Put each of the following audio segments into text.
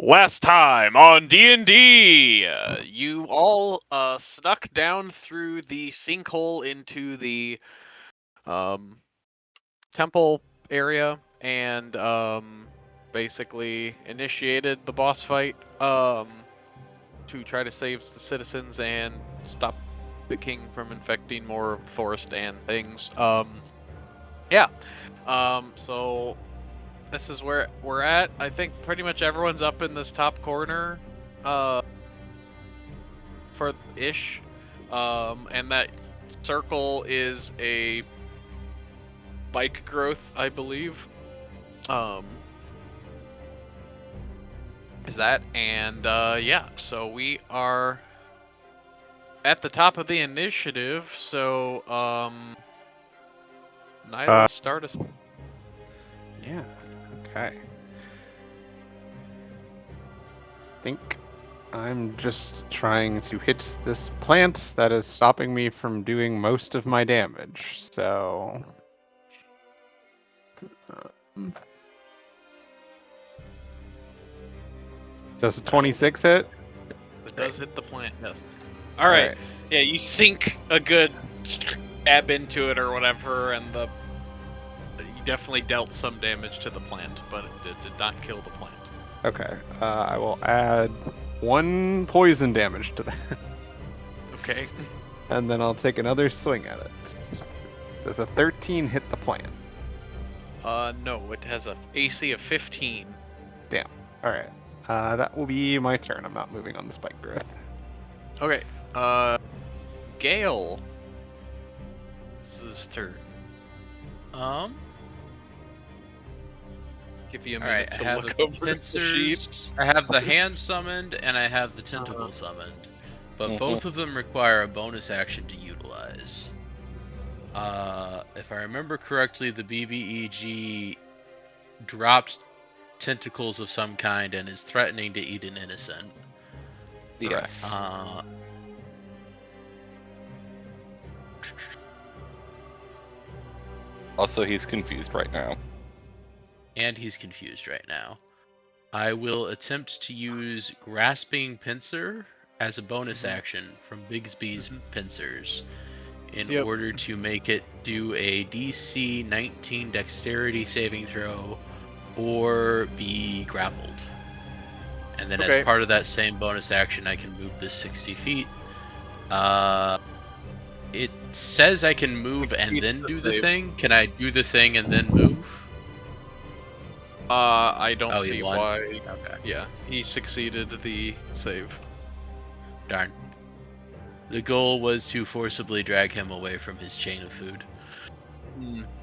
Last time on D&D, you all snuck down through the sinkhole into the temple area and basically initiated the boss fight to try to save the citizens and stop the king from infecting more of the forest and things. So this is where we're at. I think pretty much everyone's up in this top corner, for ish, and that circle is a bike growth, I believe. Is that yeah? So we are at the top of the initiative. So Nyla, start us. Yeah, okay. I think I'm just trying to hit this plant that is stopping me from doing most of my damage, so... Does a 26 hit? It does hit the plant, yes. All right. Yeah, you sink a good stab into it or whatever, and you definitely dealt some damage to the plant, but it did not kill the plant. Okay, I will add 1 poison damage to that. Okay. And then I'll take another swing at it. Does a 13 hit the plant? No, it has a AC of 15. Damn. Alright. That will be my turn. I'm not moving on the spike growth. Okay. Gale. This is his turn. Give you a minute to look over the sheet. I have the hand summoned and I have the tentacle summoned, but both of them require a bonus action to utilize. If I remember correctly, the BBEG dropped tentacles of some kind and is threatening to eat an innocent. Yes. Also, he's confused right now. And he's confused right now. I will attempt to use Grasping Pincer as a bonus action from Bigsby's Pincers in order to make it do a DC 19 Dexterity saving throw or be grappled. And then as part of that same bonus action, I can move this 60 feet. It says I can move and then do the thing. Can I do the thing and then move? I don't see won? why. Okay. Yeah, he succeeded the save. Darn. The goal was to forcibly drag him away from his chain of food.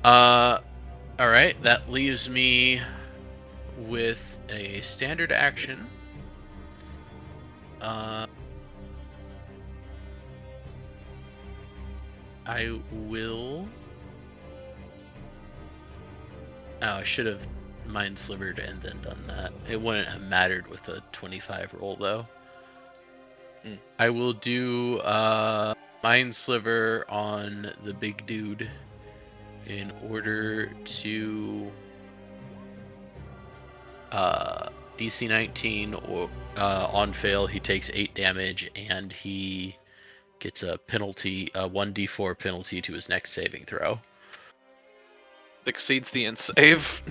Alright, that leaves me with a standard action. I will... Oh, I should have Mind Slivered and then done that. It wouldn't have mattered with a 25 roll, though. I will do Mind Sliver on the big dude in order to DC 19 or on fail he takes 8 damage and he gets a penalty, a 1d4 penalty to his next saving throw. Exceeds the save.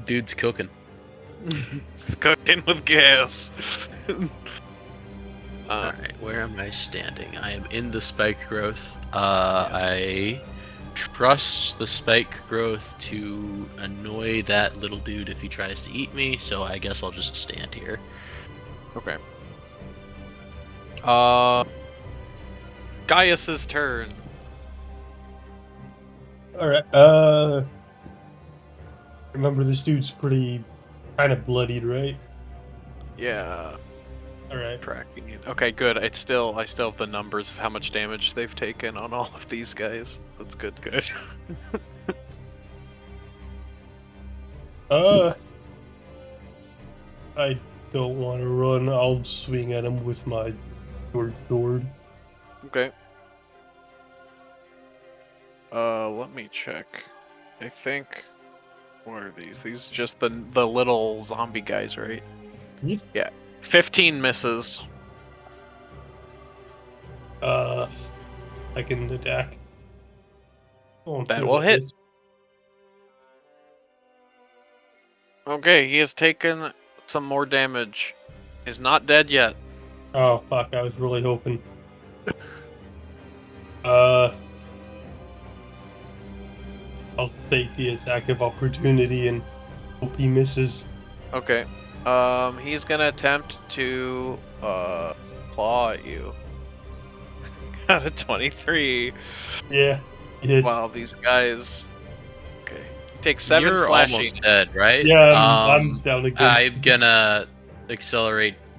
Dude's cooking. It's cooking with gas. Alright, where am I standing? I am in the spike growth. I trust the spike growth to annoy that little dude if he tries to eat me, so I guess I'll just stand here. Okay. Gaius's turn. Alright, remember this dude's pretty kind of bloodied, right? Yeah. Alright. Tracking it. Okay, good. I still have the numbers of how much damage they've taken on all of these guys. That's good. Good. I don't want to run. I'll swing at him with my short sword. Okay. Let me check. I think What are these? These just the little zombie guys, right? Yep. Yeah. 15 misses. I can attack. Oh, That no, will hit. hits. Okay, he has taken some more damage. He's not dead yet. Oh fuck! I was really hoping. I'll take the attack of opportunity and hope he misses. Okay. He's gonna attempt to claw at you. Got a 23. Yeah, he hits. Wow, these guys. Okay. He takes 7 You're slashing. almost dead, right? Yeah, I'm down again. I'm gonna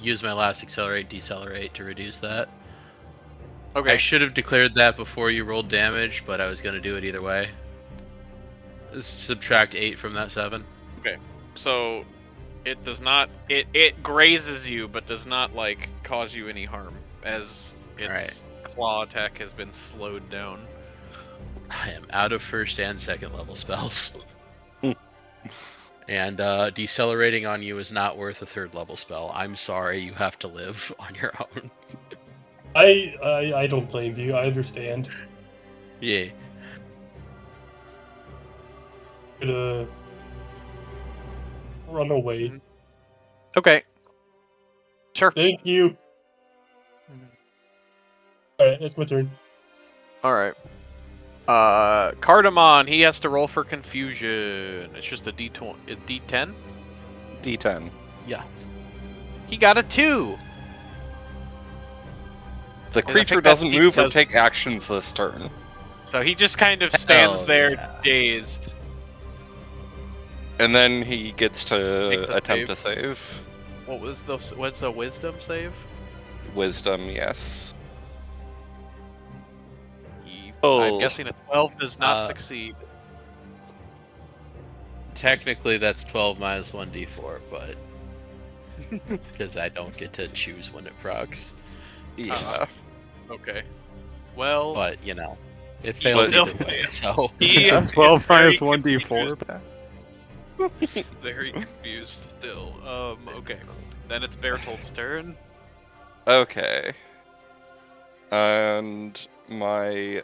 use my last accelerate, decelerate to reduce that. Okay. I should have declared that before you rolled damage, but I was gonna do it either way. Subtract 8 from that 7. So it does not it grazes you but does not like cause you any harm as its claw attack has been slowed down. I am out of first and second level spells. And decelerating on you is not worth a third level spell. I'm sorry, you have to live on your own. I don't blame you. I understand. Yeah. Gonna run away. Okay. Sure. Thank you. Alright, it's my turn. Alright. Cardamon, he has to roll for confusion. It's just a D20. Is D10? D10. Yeah. He got a 2. The I creature think that's doesn't move or because- take actions this turn. So he just kind of stands Hell there yeah. dazed. And then he gets Makes to a attempt to save. What's the wisdom save? Wisdom, yes. I'm Oh. guessing a 12 does not Uh, succeed. Technically, that's 12 minus 1d4, but because I don't get to choose when it procs. Yeah. Uh-huh. Okay. Well, But you know, it fails still either way. So he is 12 minus very 1d4 pass. very confused still. Okay. Then it's Bertolt's turn. Okay. And my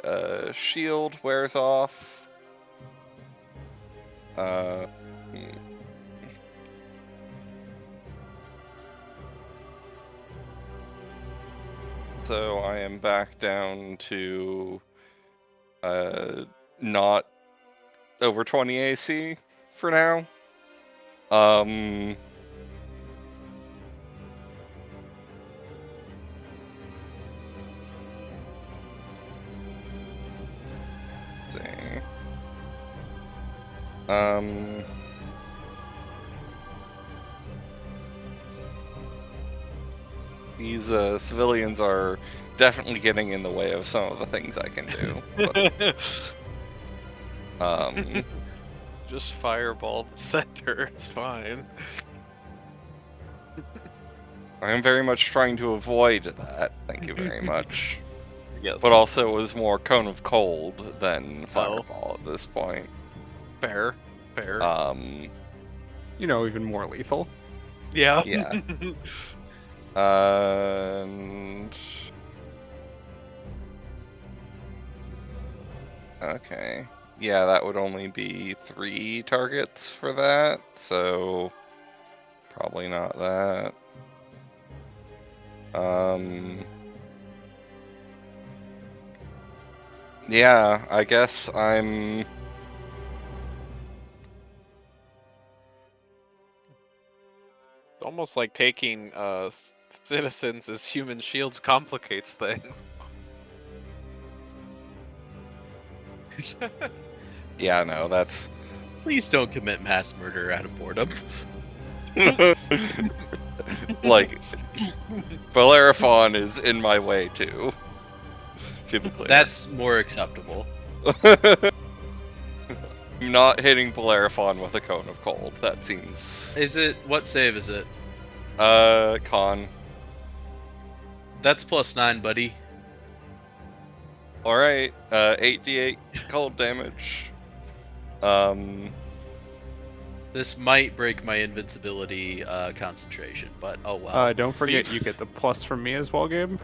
shield wears off. Hmm. So I am back down to not over 20 AC for now. Let's see. These civilians are definitely getting in the way of some of the things I can do. But, Just fireball the center. It's fine. I am very much trying to avoid that. Thank you very much. Yes. But also, it was more cone of cold than fireball at this point. Fair. Fair. You know, even more lethal. Yeah. yeah. And okay, yeah, that would only be 3 targets for that, so probably not that. Yeah, I guess I'm. It's almost like taking citizens as human shields complicates things. Yeah, no, that's. please don't commit mass murder out of boredom. Like, Bellerophon is in my way too. To be clear. That's more acceptable. I'm not hitting Bellerophon with a cone of cold. That seems. Is it what save is it? Con. That's +9, buddy. Alright, 8d8 cold damage. This might break my invincibility concentration, but oh well. Don't forget you get the plus from me as well, Gabe.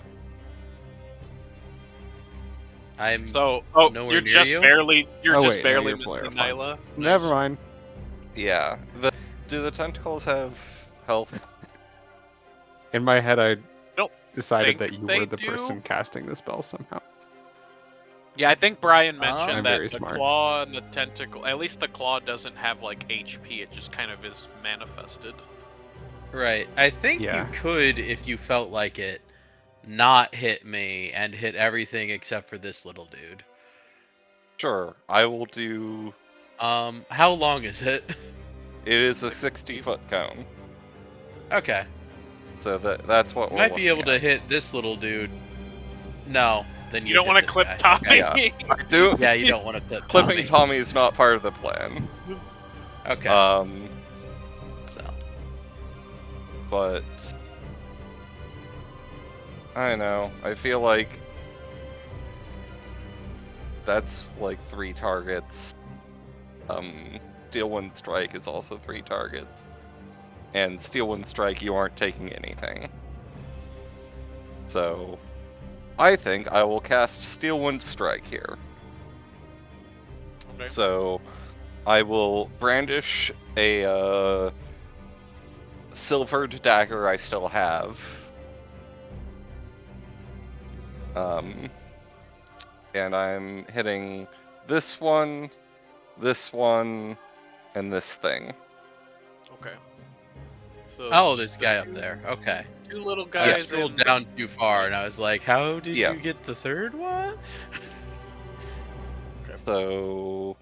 I'm So, nowhere you're near just you? barely, Oh, wait, no, barely you're player, missing fine. Nyla. Never Nice. mind. Yeah. Do the tentacles have health? In my head, I Don't decided think that you they were the do. person casting the spell somehow. Yeah, I think Brian I'm mentioned very that the smart. claw and the tentacle, at least the claw doesn't have like HP, it just kind of is manifested. Right. I think Yeah. you could, if you felt like it, not hit me and hit everything except for this little dude. Sure. I will do. How long is it? It is a 60. 60-foot cone. Okay. So that's what You we're might be able looking to at. hit this little dude. No, then You don't want to clip Tommy. Okay. Yeah. I do. Yeah, you don't want to clip Clipping Tommy. Tommy is not part of the plan. Okay. So. But I don't know. I feel like that's like 3 targets. Steel Wind Strike is also 3 targets. And Steel Wind Strike, you aren't taking anything. So I think I will cast Steel Wind Strike here. Okay. So I will brandish a silvered dagger I still have. And I'm hitting this one, and this thing. Okay. So Oh, just this guy the up there. Okay. 2 little I guys. scrolled and- down too far, and I was like, "How did Yeah. you get the third one?" So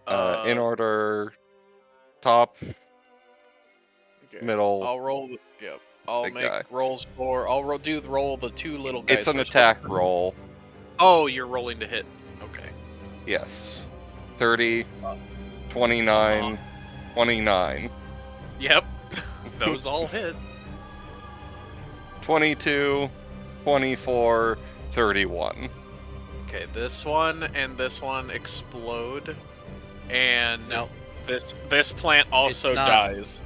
in Uh, order, top, okay. middle, I'll roll. Yep. I'll big make guy. rolls for. Roll the 2 little guys. It's an first. attack What's the- roll. Oh, you're rolling to hit. Okay. Yes. 30, 29, 29, Yep. Those all hit. 22, 24, 31. Okay, this one and this one explode, and No, this plant also not. dies.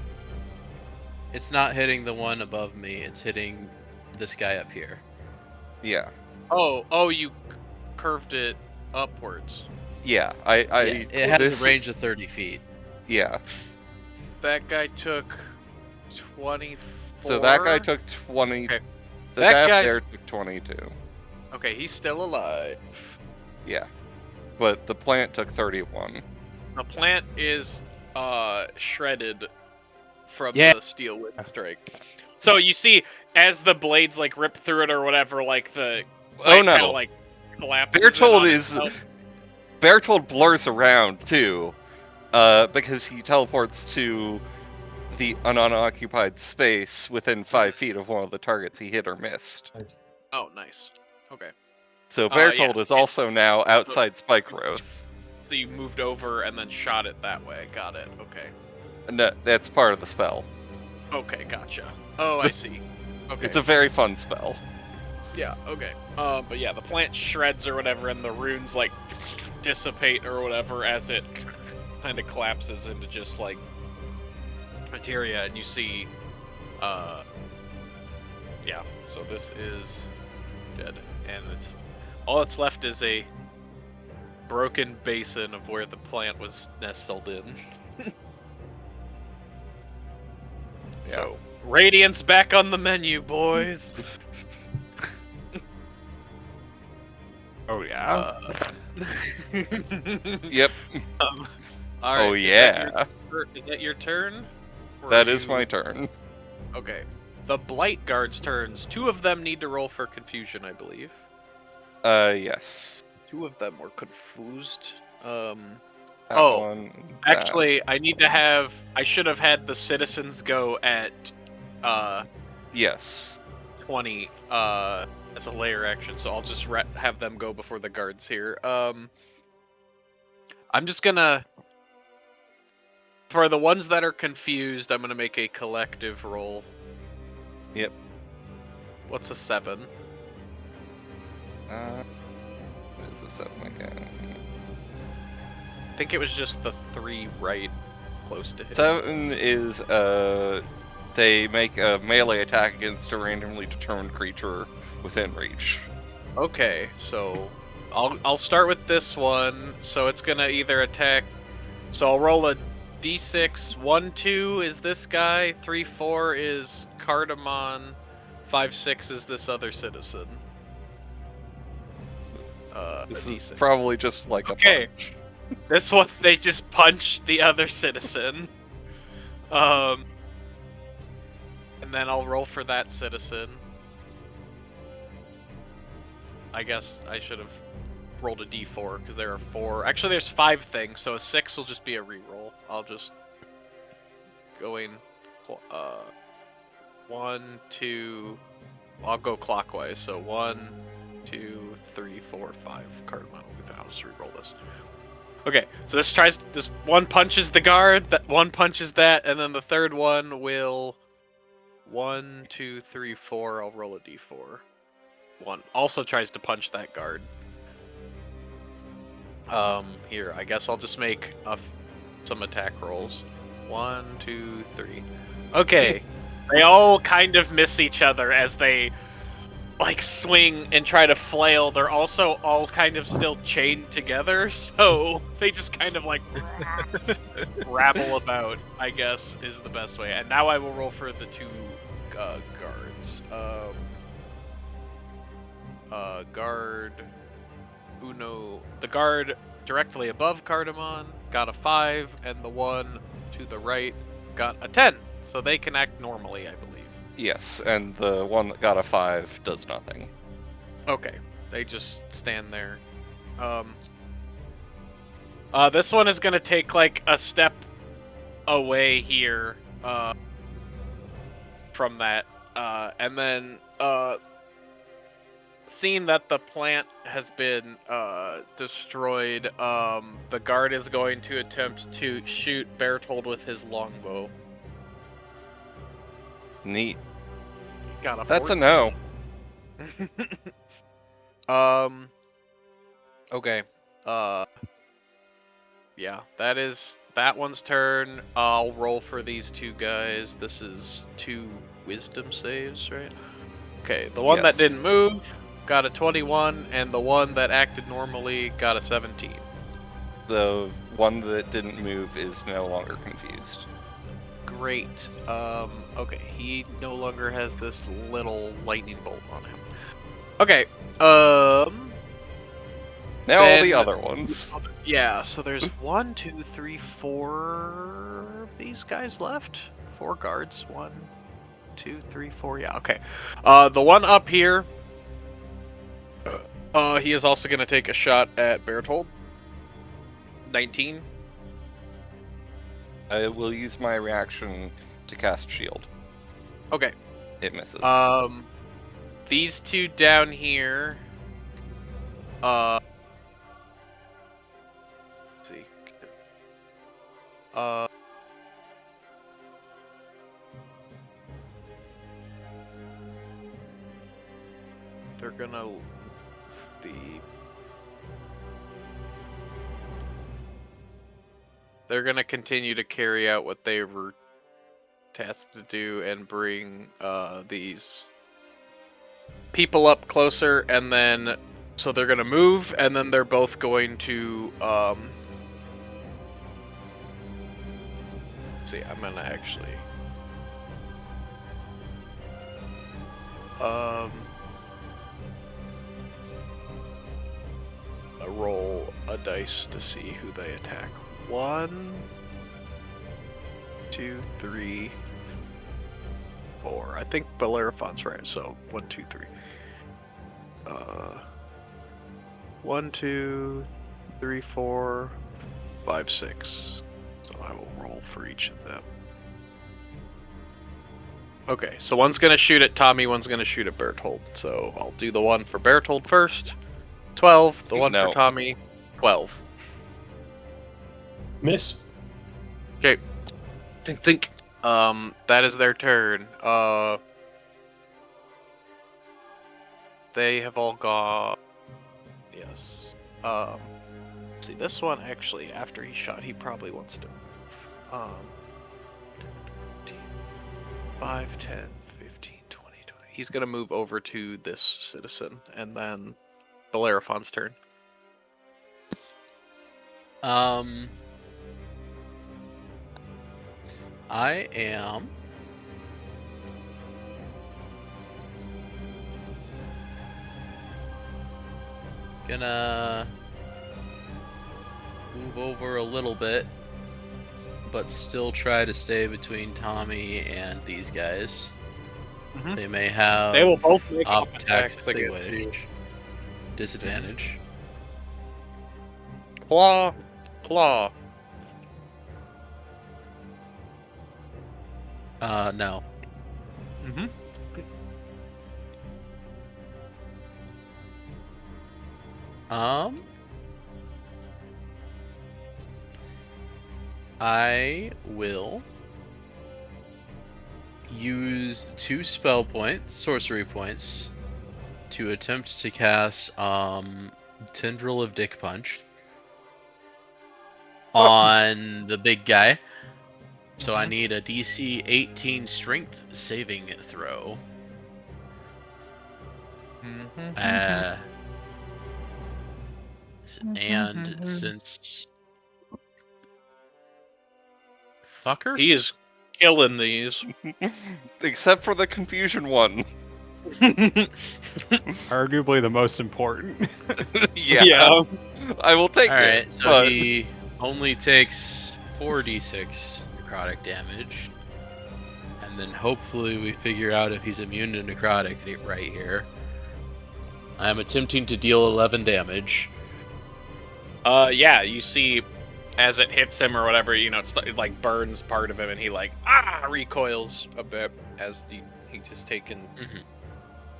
it's not hitting the one above me. It's hitting this guy up here. Yeah. Oh, you curved it upwards. Yeah, Yeah, it has this, a range of 30 feet. Yeah. That guy took 24. So that guy took 20. Okay. The That guy guy's- there took 22. Okay, he's still alive. Yeah. But the plant took 31. The plant is shredded from Yeah. the steel wind strike. So you see, as the blades like rip through it or whatever, like the Oh plant no. kinda, like collapses. Bertold in on is itself. Bertold blurs around too. Because he teleports to the unoccupied space within 5 feet of one of the targets he hit or missed. Oh, nice. Okay. So yeah. Bertold is also now outside Spike Growth. So you moved over and then shot it that way. Got it. Okay. No, that's part of the spell. Okay, gotcha. Oh, I see. Okay. It's a very fun spell. Yeah, okay. But yeah, the plant shreds or whatever, and the runes like dissipate or whatever as it kind of collapses into just like materia, and you see, yeah. So this is dead, and it's all that's left is a broken basin of where the plant was nestled in. Yeah. So Radiant's back on the menu, boys. Oh yeah. Yep. All right. Oh yeah. Is that your turn? Or That are is you- my turn. Okay. The Blight Guard's turns. 2 of them need to roll for confusion, I believe. Yes. 2 of them were confused. That Oh, one, that. Actually, I should have had the citizens go at Yes. 20 as a layer action, so I'll just have them go before the guards here. I'm just gonna, for the ones that are confused, I'm gonna make a collective roll. Yep. What's a 7? What is this up again? I think it was just the 3 right close to hitting. 7 is they make a melee attack against a randomly determined creature within reach. Okay, so I'll start with this one. So it's gonna either attack. So I'll roll a d6. 1, 2 is this guy. 3, 4 is Cardamon. 5, 6 is this other citizen. This a is D6. probably just like Okay. a punch. This one, they just punch the other citizen. And then I'll roll for that citizen. I guess I should have rolled a d4 because there are 4. Actually, there's 5 things, so a 6 will just be a reroll. I'll just going 1, 2. I'll go clockwise. So 1, 2, 3, 4, 5. Cardamon. I'll just reroll this. Okay, so this one punches the guard, that one punches that, and then the third one will 1, 2, 3, 4. I'll roll a d4. 1 also tries to punch that guard. Here, I guess I'll just make some attack rolls. 1, 2, 3. Okay, they all kind of miss each other as they like swing and try to flail. They're also all kind of still chained together, so they just kind of like rabble about, I guess, is the best way. And now I will roll for the 2 guards. Guard Uno. The guard directly above Cardamon got a 5, and the one to the right got a 10. So they can act normally, I believe. Yes, and the one that got a 5 does nothing. Okay, they just stand there. This one is gonna take like a step away here, from that, and then seeing that the plant has been destroyed, the guard is going to attempt to shoot Bertold with his longbow. Neat. Got a That's a 14. no. Okay. Yeah, that one's turn. I'll roll for these 2 guys. This is 2 wisdom saves, right? Okay, the one that Yes. didn't move got a 21, and the one that acted normally got a 17. The one that didn't move is no longer confused. Great. Okay, he no longer has this little lightning bolt on him. Okay, Now all the then- other ones. yeah, so there's 1, 2, 3, 4 of these guys left. 4 guards. 1, 2, 3, 4. Yeah, okay. The one up here, he is also going to take a shot at Bertold. 19. I will use my reaction to cast shield. Okay. It misses. These 2 down here, let's see. They're gonna They're gonna continue to carry out what they were tasked to do and bring these people up closer, and then so they're gonna move, and then they're both going to let's see, I'm gonna actually roll a dice to see who they attack. 1, 2, 3, 4. I think Bellerophon's right, so 1, 2, 3. 1, 2, 3, 4, 5, 6. So I will roll for each of them. Okay, so one's gonna shoot at Tommy, one's gonna shoot at Bertold. So I'll do the one for Bertold first. 12. The one No. for Tommy. 12. Miss. Okay. Think. That is their turn. They have all gone. Yes. Let's see, this one actually, after he shot, he probably wants to move. 5, 10, 15, 20, 20. He's gonna move over to this citizen, and then Bellerophon's turn. I am gonna move over a little bit, but still try to stay between Tommy and these guys. Mhm. They may have They will both make op up attacks attacks if they against you. wish. Disadvantage. Claw, claw. No. Mm-hmm. I will use 2 spell points, sorcery points, to attempt to cast Tendril of Dick Punch on the big guy. So I need a DC 18 Strength saving throw. And since fucker, He is killing these. Except for the confusion one. Arguably the most important. Yeah. I will take all right. it. So but... he only takes 4d6 necrotic damage, and then hopefully we figure out if he's immune to necrotic right here. I am attempting to deal 11 damage. Yeah, you see, as it hits him or whatever, you know, it like burns part of him, and he like recoils a bit as he just taken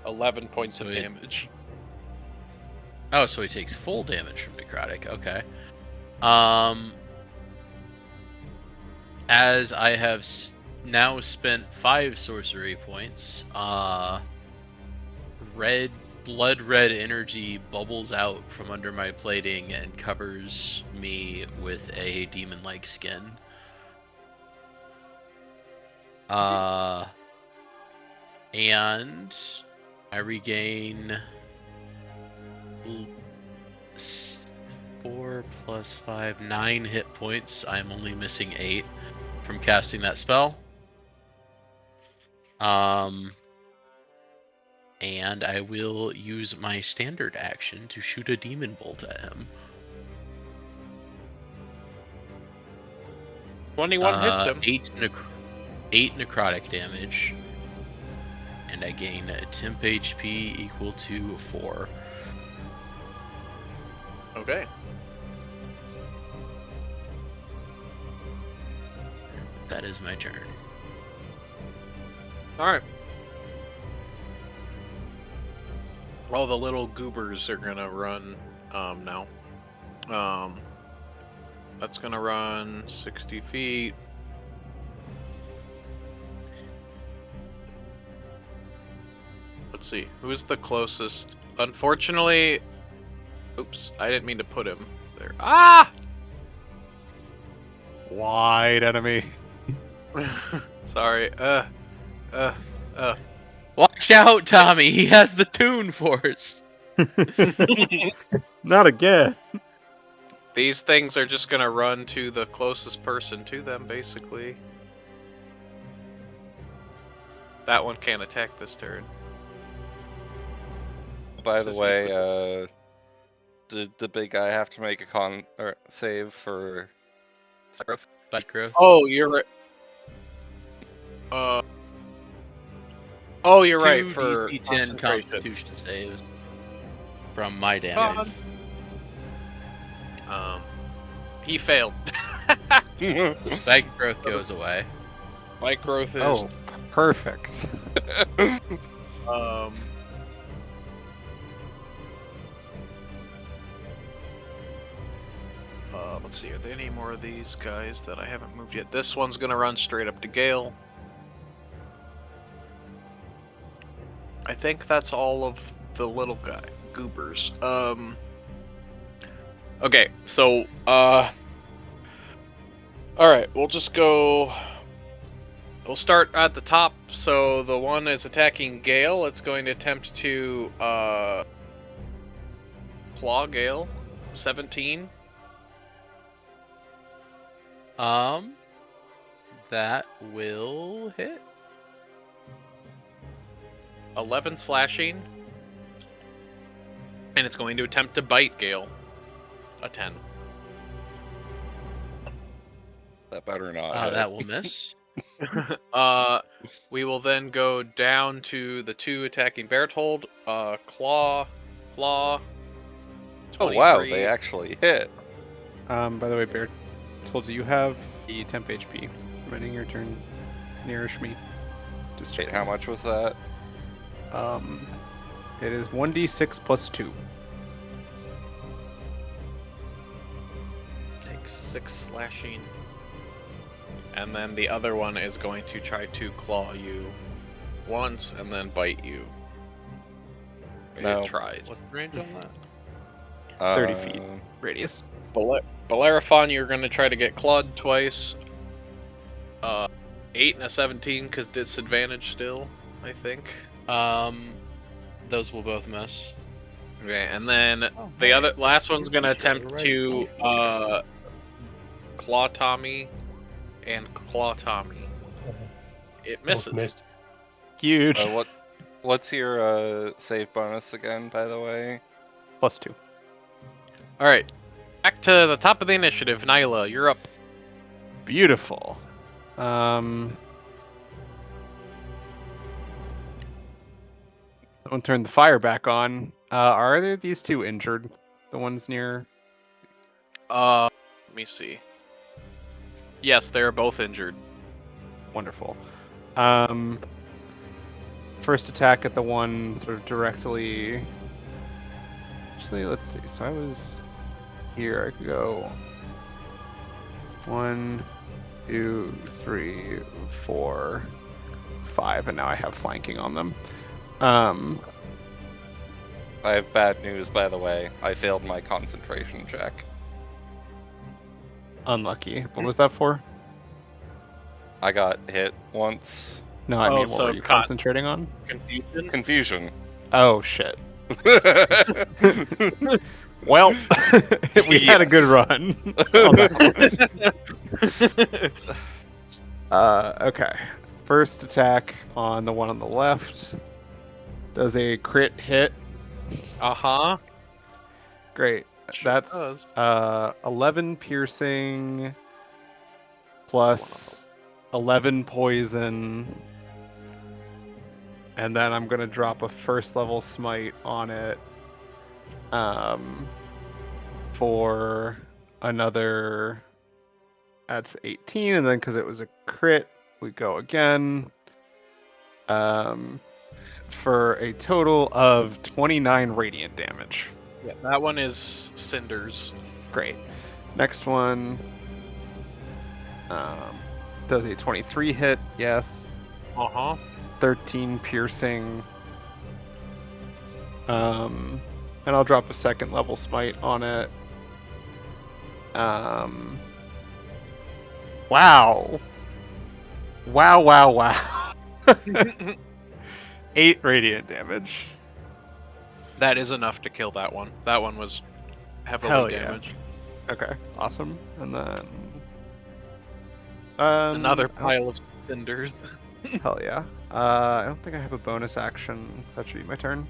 11 points of damage. Oh, so he takes full damage from necrotic. Okay. As I have now spent 5 sorcery points, blood red energy bubbles out from under my plating and covers me with a demon-like skin. And I regain 4 plus 5, 9 hit points. I'm only missing 8 from casting that spell. And I will use my standard action to shoot a demon bolt at him. 21 hits him. 8 necrotic damage. And I gain a temp HP equal to 4. Okay. That is my turn. Alright. All the little goobers are gonna run now. That's gonna run 60 feet. Let's see, who's the closest? Unfortunately, oops, I didn't mean to put him there. Ah! Wide enemy. Sorry. Watch out, Tommy! He has the Toon Force! Not again. These things are just gonna run to the closest person to them, basically. That one can't attack this turn. By the way, did the big guy have to make a con or save for growth? Bite growth. Oh, you're right. Oh, you're right, for DC 10 concentration. Constitution saves from my damage. He failed. Spike growth goes away. Spike growth is Oh, perfect. Let's see, are there any more of these guys that I haven't moved yet? This one's gonna run straight up to Gale. I think that's all of the little guy goobers. Okay, so All right, we'll just go. We'll start at the top. So the one is attacking Gale. It's going to attempt to claw Gale. 17. That will hit. 11 slashing. And it's going to attempt to bite Gale. A 10. That better not. hit. That will miss. We will then go down to the 2 attacking Berthold. Claw. Oh wow, 23. they actually hit. By the way, Bear, told you have the temp HP remaining your turn nearish me. Just Wait, check. how much was that? It is 1d6 plus 2. Takes 6 slashing. And then the other one is going to try to claw you once and then bite you. No. It tries. What's the range on that? 30 feet. Radius. Bellerophon, you're going to try to get clawed twice. 8 and a 17 because disadvantage still, I think. Those will both miss. Okay, and then Oh, the hey, other last one's going to you're attempt right. to claw Tommy and claw Tommy. It Both misses. missed. Huge. What's your save bonus again, by the way? Plus 2. All right, back to the top of the initiative. Nyla, you're up. Beautiful. Someone turned the fire back on. Are either of these 2 injured? The ones near? Let me see. Yes, they are both injured. Wonderful. First attack at the one sort of directly. Actually, let's see. So I was here. I could go 1, 2, 3, 4, 5, and now I have flanking on them. I have bad news, by the way. I failed my concentration check. Unlucky. What was that for? I got hit once. No, I Oh, mean, what so were you concentrating on? Confusion. Confusion. Oh shit. Well, we had a good Yes. run. On that one. Okay. First attack on the one on the left. Does a crit hit. Uh-huh. Great. Sure That's does. 11 piercing plus 11 poison. And then I'm gonna drop a first level smite on it. For another. That's 18, and then because it was a crit, we go again. For a total of 29 radiant damage. Yeah, that one is cinders. Great. Next one. Does a 23 hit? Yes. Uh-huh. 13 piercing. And I'll drop a second level smite on it. Wow. Wow. 8 radiant damage. That is enough to kill that one. That one was heavily Hell yeah. damaged. Okay, awesome. And then Another I don't- pile of cinders. Hell yeah. I don't think I have a bonus action. That should be my turn.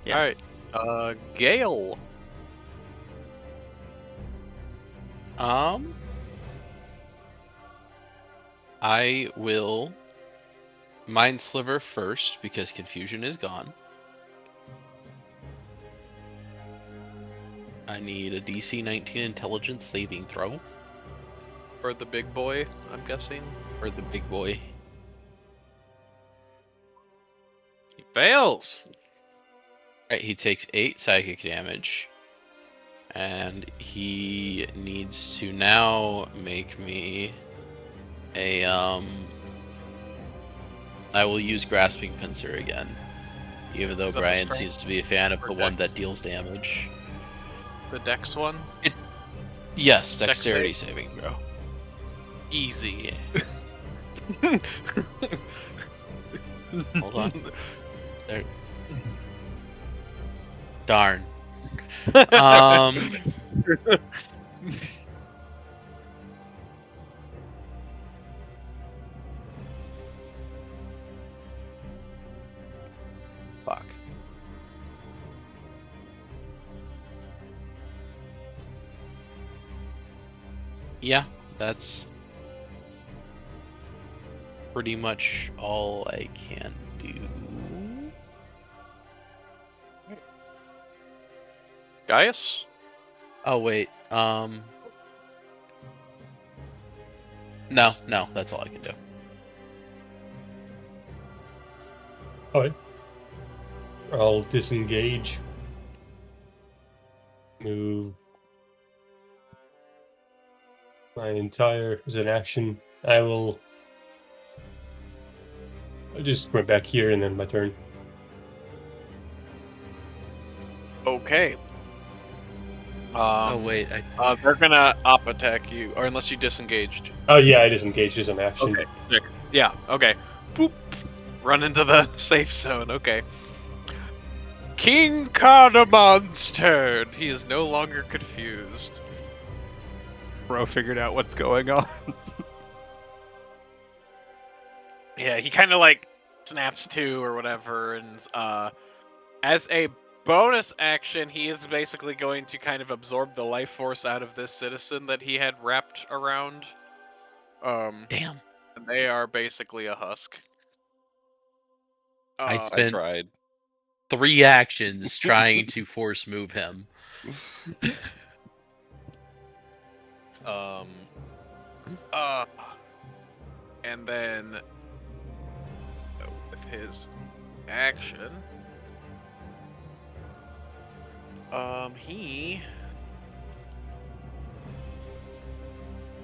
Yeah. Alright. Gale. I will Mind Sliver first because confusion is gone. I need a DC 19 intelligence saving throw For the big boy, I'm guessing. for the big boy. He fails. Right, he takes 8 psychic damage. And he needs to now make me a I will use Grasping Pincer again. Even though Is that the Brian strength seems to be a fan of or the one dex? that deals damage. The dex one. Yes, Dex dexterity saving throw. Easy. Yeah. Hold on. There. Darn. Fuck. Yeah, that's pretty much all I can do. Gaius? Oh wait, no, that's all I can do. Alright. I'll disengage. Move my entire as an action. I will just go back here and then my turn. Okay. Oh wait, They're gonna op attack you, or unless you disengaged. Oh yeah, I disengaged as an action. Okay, sick. Yeah, okay. Boop. Run into the safe zone, okay. King Cardamon's turn. He is no longer confused. Bro figured out what's going on. Yeah, he kind of like snaps to or whatever, and as a bonus action, he is basically going to kind of absorb the life force out of this citizen that he had wrapped around. damn. And they are basically a husk. I I spent tried. 3 actions trying to force move him. And then with his action, he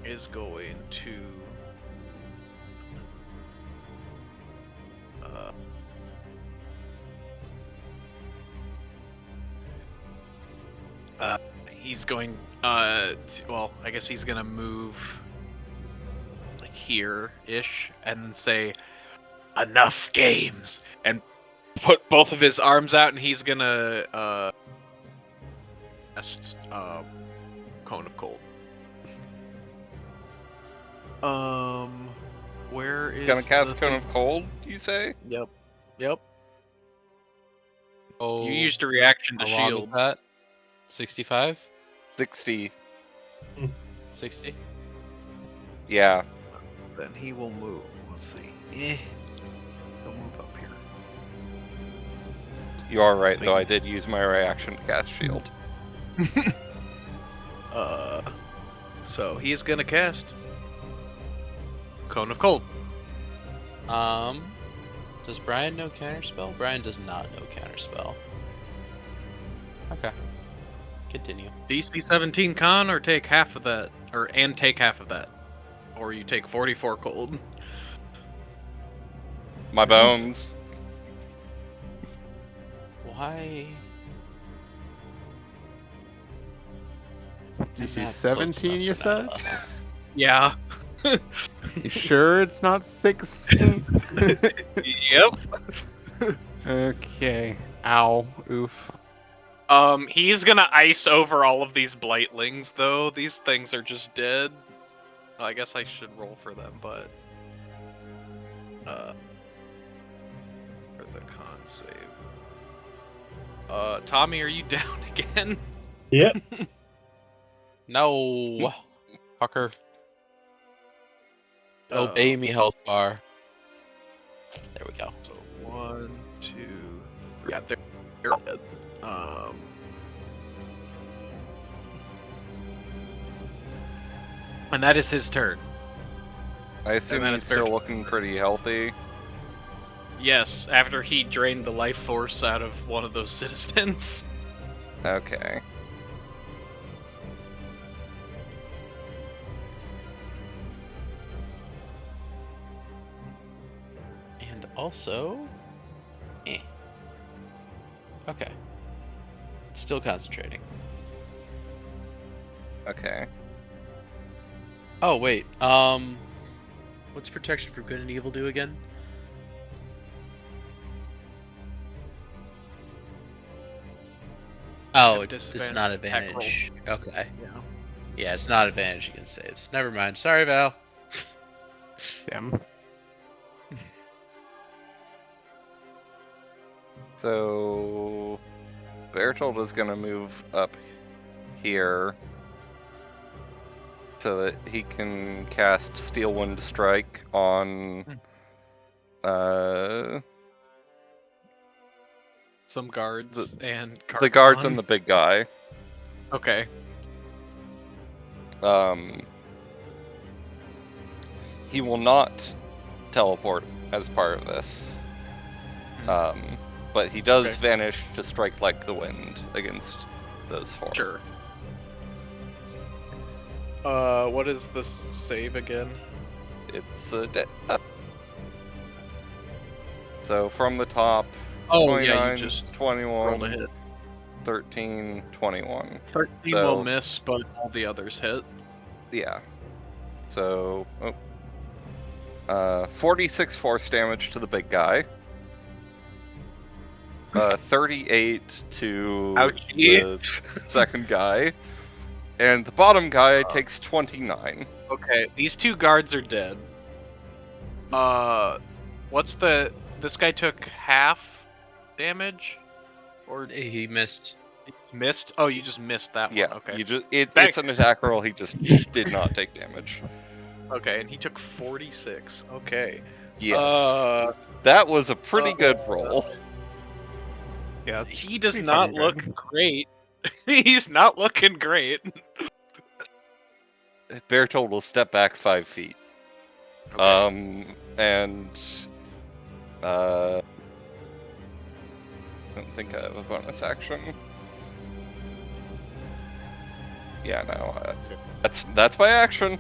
is going to he's going well, I guess he's gonna move like here-ish and then say enough games and put both of his arms out, and he's gonna cast Cone of Cold. Where He's is gonna cast the Cone thing? of Cold, you say? Yep. Oh, You used a reaction to how long is shield. that? 65? 60. 60? Yeah. Then he will move. Let's see. He'll move up here. You are right, though. I did use my reaction to cast shield. So he is gonna cast Cone of Cold. Does Brian know counterspell? Brian does not know counterspell. Okay. Continue. DC 17 con, or take half of that, and take half of that, or you take 44 cold. My bones. Why? DC I'm not 17, close you enough said? for that. Yeah. You sure it's not 16? Yep. Okay. Ow. Oof. He's gonna ice over all of these blightlings, though. These things are just dead. I guess I should roll for them, but for the con save. Tommy, are you down again? Yep. No, fucker. Obey me, health bar. There we go. So 1, 2, 3. Yeah, they're dead. And that is his turn. I assume then he's it's their still turn. looking pretty healthy. Yes, after he drained the life force out of one of those citizens. Okay. And also, okay. Still concentrating. Okay. Oh wait. What's protection for good and evil do again? Oh, At it's disadvantage not attack roll. advantage. Okay. Yeah. Yeah, it's not advantage against saves. Never mind. Sorry, Val. Damn. So Bertold is gonna move up here so that he can cast Steel Wind Strike on Some guards and the guards Cardamon. and the big guy. Okay. He will not teleport as part of this. But he does Okay. vanish to strike like the wind against those four. Sure. What is this save again? It's so from the top, Oh, 29, yeah, you just rolled a 21, hit. 13, 21. 13 So- will miss, but all the others hit. Yeah. So, 46 force damage to the big guy. 38 to Ouchie. the second guy. And the bottom guy takes 29. Okay, these two guards are dead. What's the... This guy took half damage? Or He missed. it's missed? Oh, you just missed that one. Yeah, Okay. you just That- it's an attack roll. He just did not take damage. Okay, and he took 46. Okay. Yes, that was a pretty good roll. Yeah, it's He does pretty not fucking look good. great. He's not looking great. Bertold will step back 5 feet. Okay. And I don't think I have a bonus action. Yeah, no, that's my action.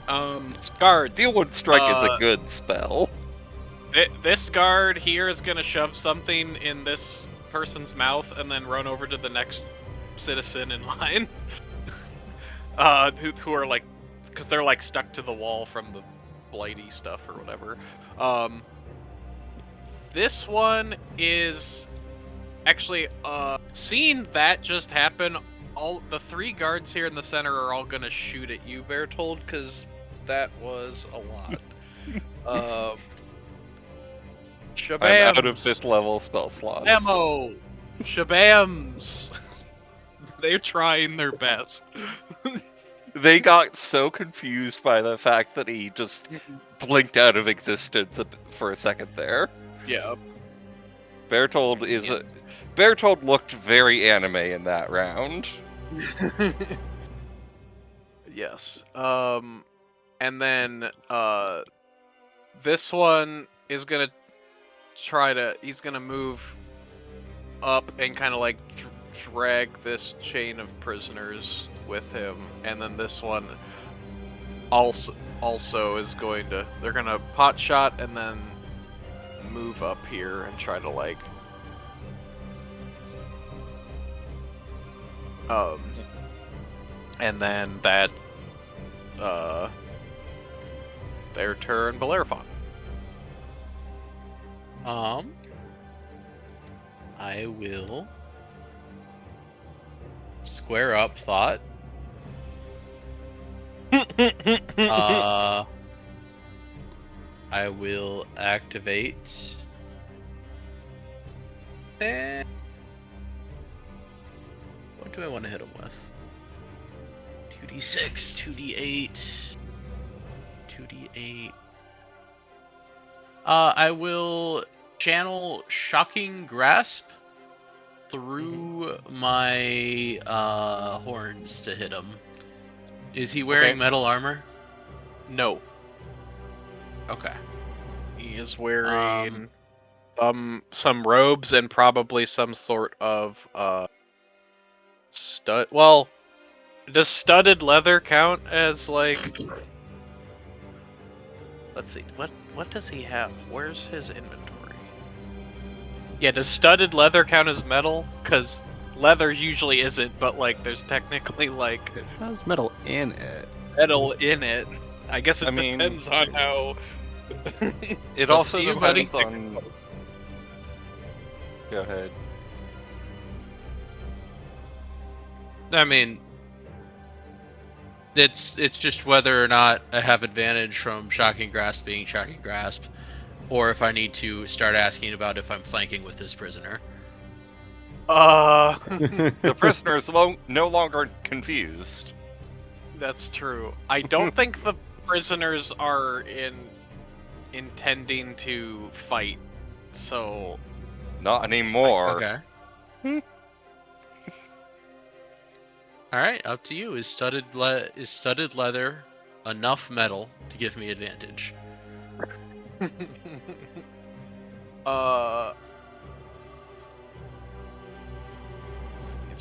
Guards. Steel Wind Strike is a good spell. This guard here is gonna shove something in this person's mouth and then run over to the next citizen in line. Who are like, because they're like stuck to the wall from the blighty stuff or whatever. This one is actually seeing that just happen. All the three guards here in the center are all gonna shoot at you, Bertold, because that was a lot. Shabams. I'm out of 5th level spell slots. Ammo. Shabams. They're trying their best. They got so confused by the fact that he just blinked out of existence for a second there. Yeah. Bertold Bertold looked very anime in that round. Yes. And then this one is gonna he's gonna move up and kind of like drag this chain of prisoners with him, and then this one also is going to, they're gonna pot shot and then move up here and try to like and then that their turn, Bellerophon. I will square up thought. I will activate. And what do I want to hit him with? 2d6, 2d8, 2d8. I will channel Shocking Grasp through my horns to hit him. Is he wearing Okay. metal armor? No. Okay. He is wearing some robes and probably some sort of stud. Well, does studded leather count as like? Let's see. What does he have? Where's his inventory? Yeah, does studded leather count as metal? Because leather usually isn't, but like there's technically like It has metal in it. metal in it. I guess it I mean- depends on how. It So also you, buddy? depends on. Go ahead. I mean, it's just whether or not I have advantage from Shocking Grasp being Shocking Grasp, or if I need to start asking about if I'm flanking with this prisoner. The prisoner is no longer confused. That's true. I don't think the prisoners are intending to fight, so Not anymore. Okay. All right, up to you. Is studded leather enough metal to give me advantage? let's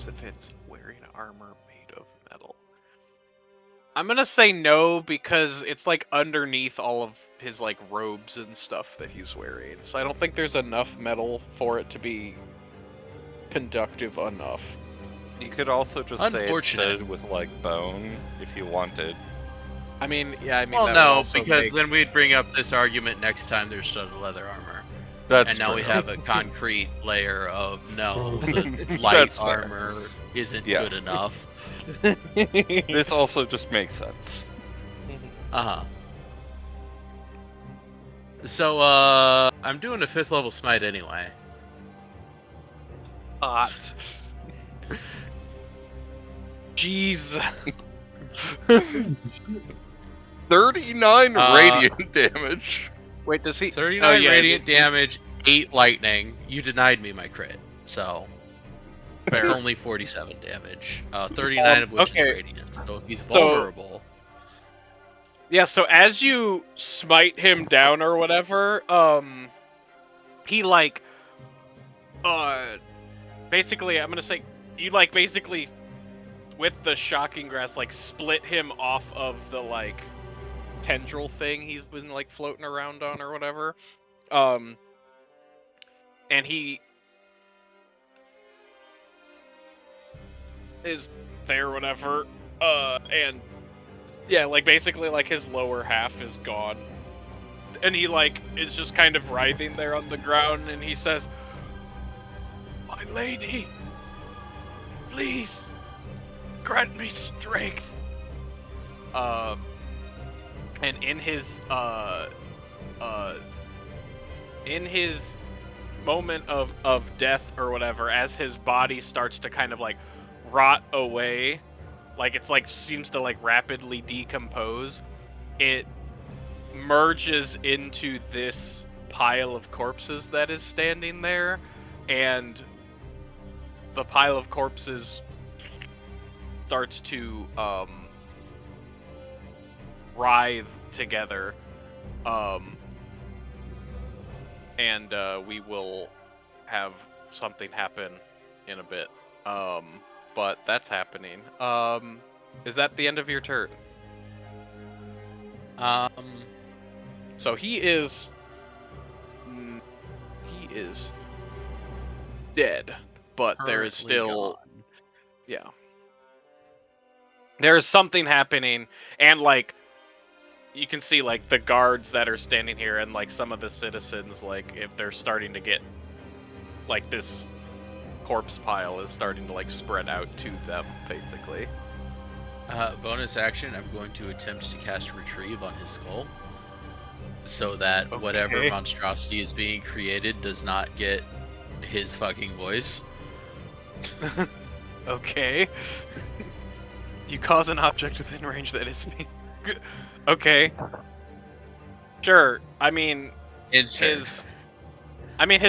see if it's wearing armor made of metal. I'm gonna say no because it's like underneath all of his like robes and stuff that he's wearing. So I don't think there's enough metal for it to be conductive enough. You could also just say it's Unfortunate. studded with like bone if you wanted. I mean, yeah, I mean. Well, that would no, also because make- then we'd bring up this argument next time there's studded leather armor. That's And now true. we have a concrete layer of no, the That's light fair. armor isn't Yeah. good enough. This also just makes sense. Uh-huh. So, I'm doing a 5th level smite anyway. Hot. Jeez. 39 Uh, radiant damage. Wait, does he? 39 Oh, yeah, radiant damage, 8 lightning. You denied me my crit, so it's Fair. only 47 damage. 39 of which okay. is radiant, so he's So- vulnerable. Yeah, so as you smite him down or whatever, he like basically I'm gonna say you like basically with the shocking grass like split him off of the like tendril thing he's been like floating around on or whatever. And he is there whatever. And yeah, like basically like his lower half is gone. And he like is just kind of writhing there on the ground and he says, "My lady, please grant me strength." And in his moment of death or whatever, as his body starts to kind of like rot away, like it's like seems to like rapidly decompose, it merges into this pile of corpses that is standing there, and the pile of corpses starts to writhe together, and we will have something happen in a bit, but that's happening. Is that the end of your turn? So he is dead, but there is Currently still gone. yeah. There is something happening, and like you can see like the guards that are standing here and like some of the citizens, like if they're starting to get like this corpse pile is starting to like spread out to them basically. Bonus action, I'm going to attempt to cast Retrieve on his skull, so that whatever Okay. monstrosity is being created does not get his fucking voice. Okay. You cause an object within range that is being... Okay. Sure. I mean, his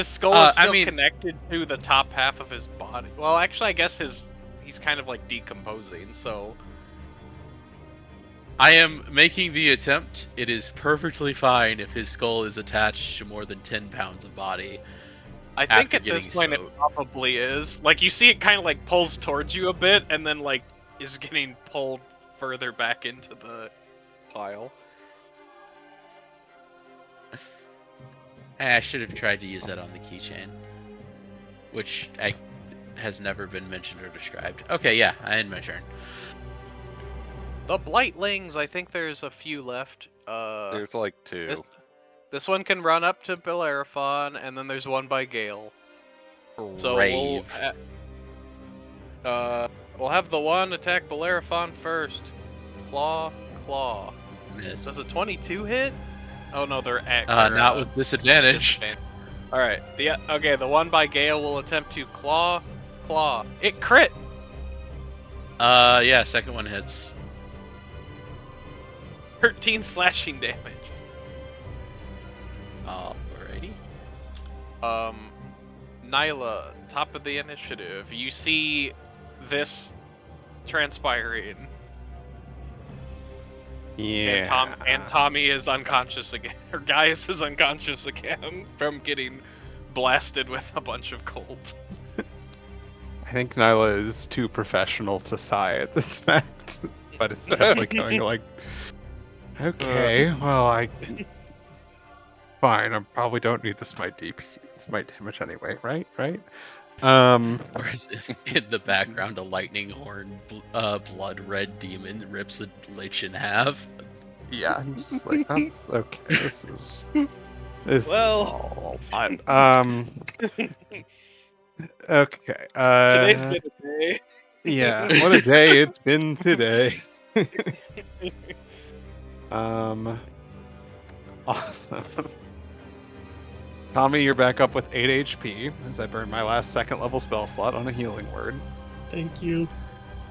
skull is still connected to the top half of his body. Well, actually, I guess he's kind of like decomposing, so... I am making the attempt. It is perfectly fine if his skull is attached to more than 10 pounds of body. I think After at this getting point smoked. it probably is. Like, you see it kind of like pulls towards you a bit, and then like is getting pulled further back into the pile. I should have tried to use that on the keychain. Which I has never been mentioned or described. Okay, yeah, I end my turn. The Blightlings, I think there's a few left. There's like 2. This one can run up to Bellerophon, and then there's one by Gale. So Brave. we'll have the one attack Bellerophon first. Claw. Miss. Does a 22 hit? Oh no, they're at. Not with disadvantage. All right. The one by Gale will attempt to claw. It crit. Yeah, second one hits. 13 slashing damage. Alrighty. Nyla, top of the initiative. You see this transpiring. Yeah. And Tommy is unconscious again. Or Gaius is unconscious again from getting blasted with a bunch of cold. I think Nyla is too professional to sigh at this fact, but it's definitely going like, okay, well, fine. I probably don't need the smite damage anyway, right? Or is it in the background a lightning horn, blood red demon rips a lich in half? Yeah, I'm just like, that's okay. This is Well. all fine. Okay. Today's been a day. Yeah, what a day it's been today. Awesome. Tommy, you're back up with 8 HP as I burn my last second level spell slot on a healing word. Thank you.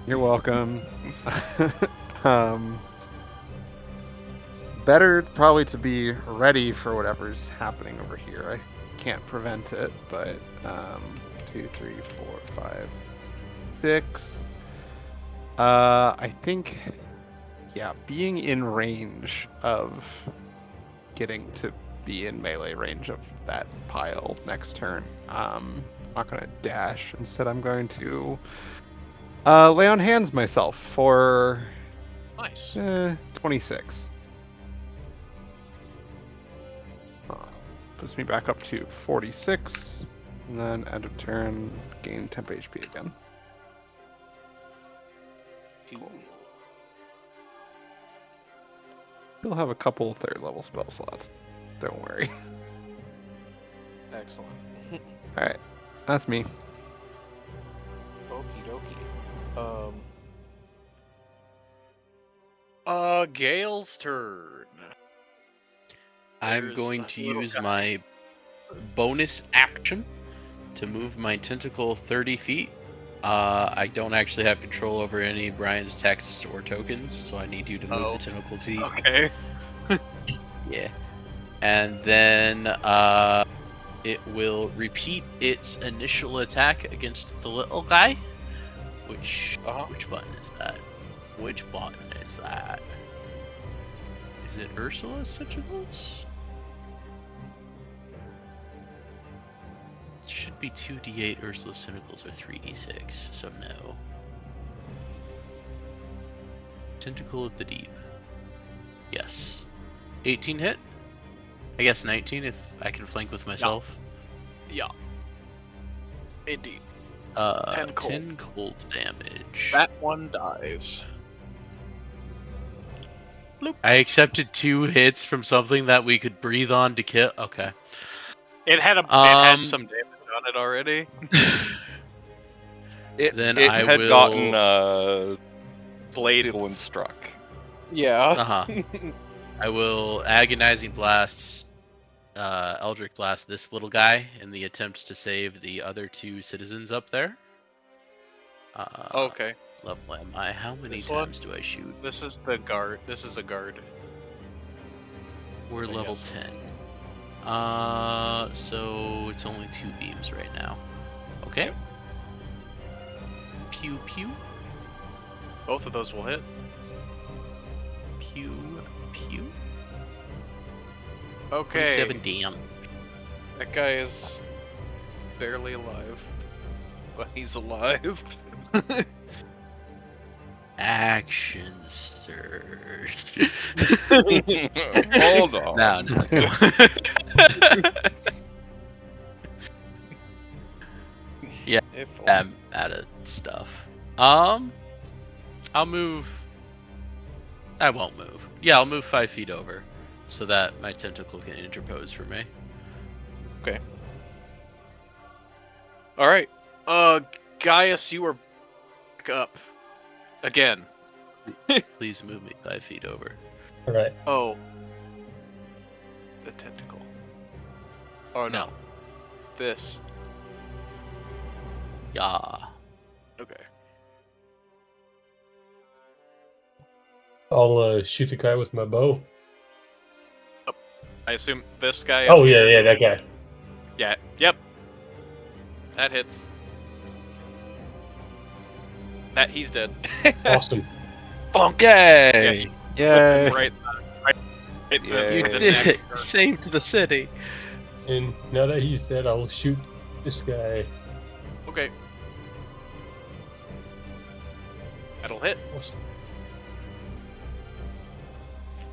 You're welcome. Better probably to be ready for whatever's happening over here. I can't prevent it, but 2, 3, 4, 5, 6. I think, yeah, being in range of getting to be in melee range of that pile next turn. I'm not going to dash. Instead, I'm going to lay on hands myself for Nice. 26. Puts me back up to 46, and then end of turn, gain temp HP again. Cool. Still have a couple third level spell slots. Don't worry. Excellent. Alright, that's me. Okie dokie. Gale's turn. I'm There's going this to little use guy. my bonus action to move my tentacle 30 feet. I don't actually have control over any of Brian's texts or tokens, so I need you to move the tentacle feet. Okay. Yeah. And then it will repeat its initial attack against the little guy. Which button is that? Which button is that? Is it Ursula's tentacles? It should be 2d8 Ursula's tentacles or 3d6, so no. Tentacle of the Deep. Yes. 18 hit? I guess 19 if I can flank with myself. Yeah. Indeed. 10 cold damage. That one dies. Bloop. I accepted 2 hits from something that we could breathe on to kill. Okay. It had some damage on it already. It I had will- gotten Blade Steel and Struck. Yeah. I will Agonizing Blast, Eldritch Blast this little guy in the attempt to save the other 2 citizens up there. Okay. Level am I? How many This times do I shoot? This is the guard. This is a guard. We're I level guess. 10. So it's only 2 beams right now. Okay. Yep. Pew pew. Both of those will hit. Pew pew. Okay. 27 damn. That guy is barely alive, but he's alive. Action surge. Hold on. No. Yeah. If I'm out of stuff. I'll move. I won't move. Yeah, I'll move 5 feet over, so that my tentacle can interpose for me. All right. Gaius, you are back up again. Please move me 5 feet over. All right. Oh, the tentacle. Oh no, No. this. Yeah. Okay. I'll shoot the guy with my bow. I assume this guy. Oh up yeah, here? yeah, that guy. Yeah. Yep. That hits. That he's dead. Awesome. Bonk. Yay! Yay! Right. Right Yay. You the did neck. it! Saved the city. And now that he's dead, I'll shoot this guy. Okay. That'll hit. Awesome.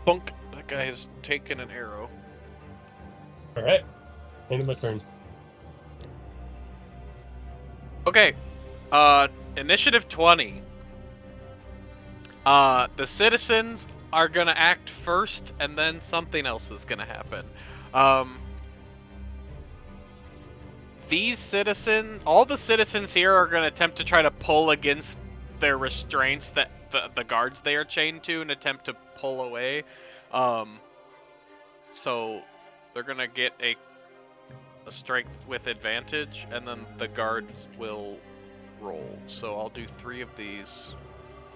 Bunk. That guy has taken an arrow. All right. End of my turn. Okay. Initiative 20. The citizens are gonna act first, and then something else is gonna happen. These citizens, all the citizens here are gonna attempt to try to pull against their restraints that the guards they are chained to and attempt to pull away. So they're gonna get a strength with advantage, and then the guards will roll. So I'll do 3 of these.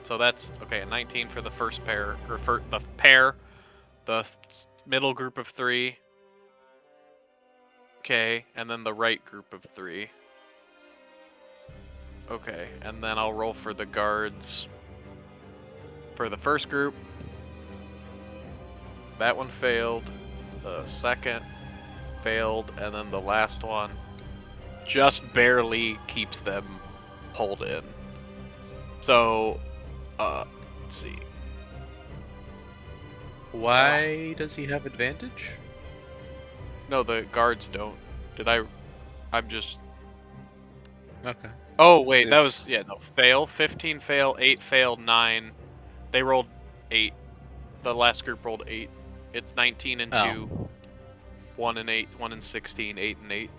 So that's okay. A 19 for the first pair, or for the pair, the middle group of 3. Okay, and then the right group of 3. Okay, and then I'll roll for the guards. For the first group, that one failed. The second failed, and then the last one just barely keeps them pulled in. So, let's see. Why does he have advantage? No, the guards don't. I'm just. Okay. Oh wait, that It's- was no fail. 15 fail, 8 fail, 9. They rolled 8. The last group rolled 8. It's 19 and 2. 1 and 8, 1 and 16, 8 and 8.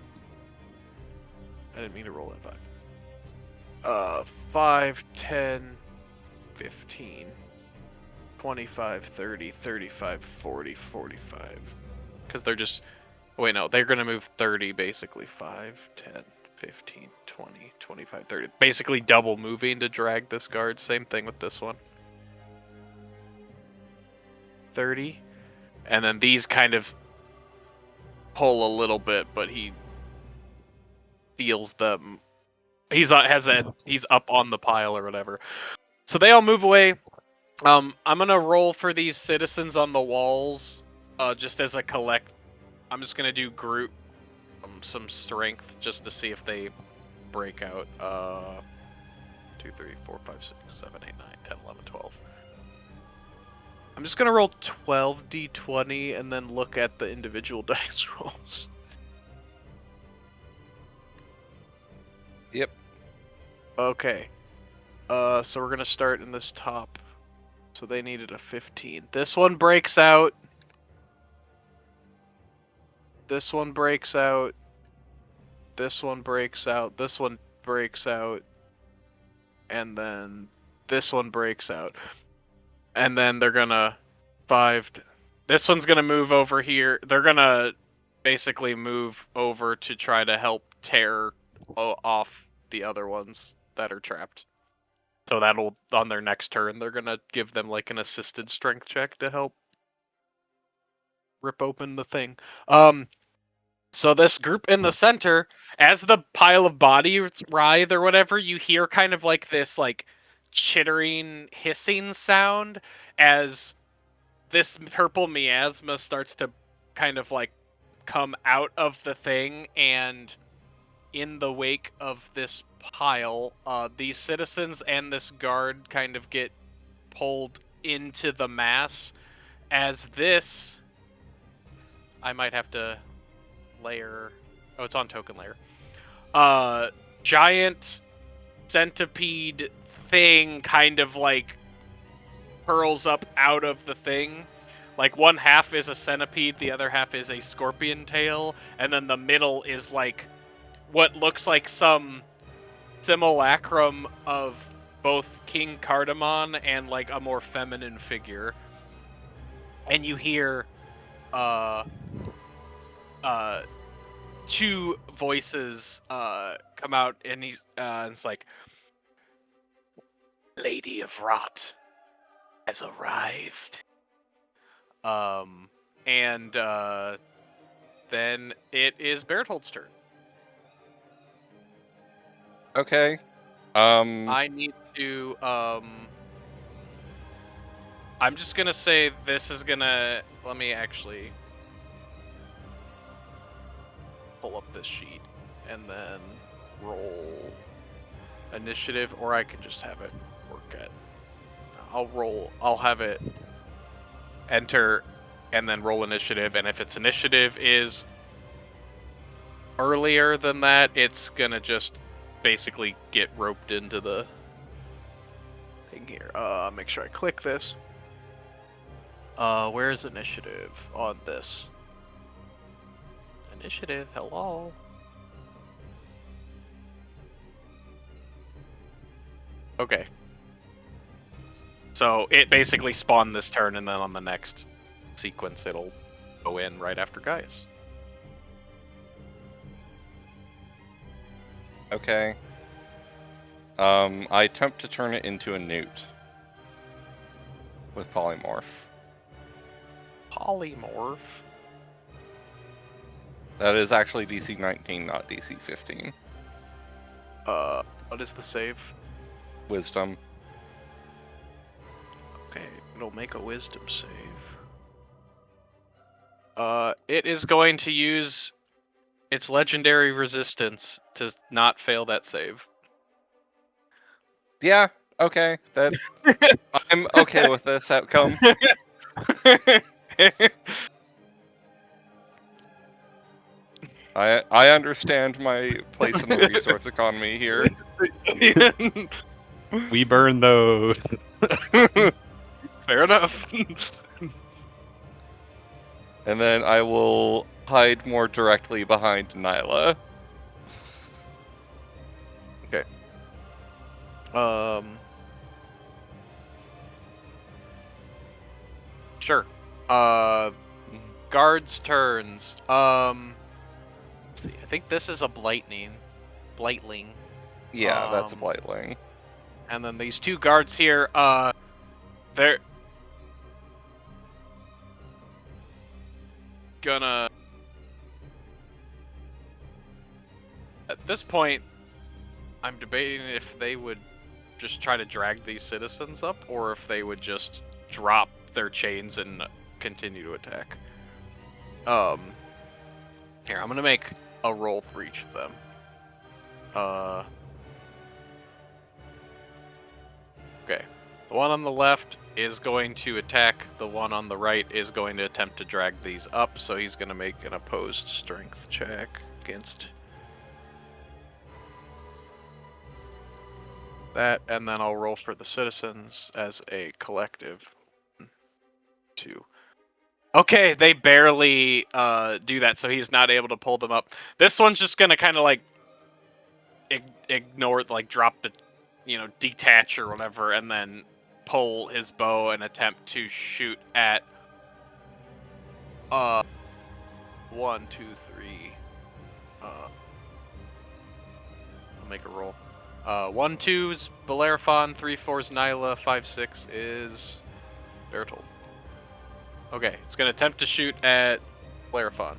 I didn't mean to roll that 5. 5, 10, 15, 25, 30, 35, 40, 45. Because they're just. Wait, no, they're going to move 30 basically. 5, 10, 15, 20, 25, 30. Basically double moving to drag this guard. Same thing with this one. 30. And then these kind of pull a little bit, but he feels them. He's up on the pile or whatever. So they all move away. I'm gonna roll for these citizens on the walls, just as a collect. I'm just gonna do group some strength just to see if they break out. 2, 3, 4, 5, 6, 7, 8, 9, 10, 11, 12. I'm just gonna roll 12d20 and then look at the individual dice rolls. Yep. Okay. So we're gonna start in this top. So they needed a 15. This one breaks out. This one breaks out. This one breaks out. This one breaks out. And then this one breaks out. And then they're gonna this one's gonna move over here. They're gonna basically move over to try to help tear off the other ones that are trapped. So that'll, on their next turn, they're gonna give them like an assisted strength check to help rip open the thing. So this group in the center, as the pile of bodies writhe or whatever, you hear kind of like this like chittering, hissing sound as this purple miasma starts to kind of like come out of the thing, and in the wake of this pile, these citizens and this guard kind of get pulled into the mass as this. I might have to layer. Oh, it's on token layer. giant centipede thing kind of like curls up out of the thing. Like one half is a centipede, the other half is a scorpion tail, and then the middle is like what looks like some simulacrum of both King Cardamon and like a more feminine figure. And you hear two voices come out, and it's like, Lady of Rot has arrived. And then it is Berthold's turn. Okay. I need to I'm just gonna say this is gonna, let me actually pull up this sheet and then roll initiative, or I can just have it work at, I'll have it enter and then roll initiative, and if its initiative is earlier than that, it's gonna just basically get roped into the thing here. Make sure I click this. Where's initiative on this? Initiative, hello? Okay. So it basically spawned this turn, and then on the next sequence, it'll go in right after Gaius. Okay. I attempt to turn it into a newt with polymorph. Polymorph? That is actually DC 19, not DC 15. What is the save? Wisdom. Okay, it'll make a wisdom save. It is going to use its legendary resistance to not fail that save. Yeah, okay. I'm okay with this outcome. I understand my place in the resource economy here. We burn those. Fair enough. And then I will hide more directly behind Nyla. Okay. Sure. Guards' turns. Let's see. I think this is a Blightling. Yeah, that's a Blightling. And then these two guards here, they're gonna... At this point, I'm debating if they would just try to drag these citizens up, or if they would just drop their chains and continue to attack. Here, I'm gonna make a roll for each of them. Okay. The one on the left is going to attack. The one on the right is going to attempt to drag these up, so he's going to make an opposed strength check against that, and then I'll roll for the citizens as a collective. 2. Okay, they barely do that, so he's not able to pull them up. This one's just going to kind of like ignore, like drop the, detach or whatever, and then pull his bow and attempt to shoot at 1, 2, 3. I'll make a roll. 1, 2's Bellerophon, 3, 4's Nyla, 5, 6 is Bertold. Okay, it's gonna attempt to shoot at Bellerophon.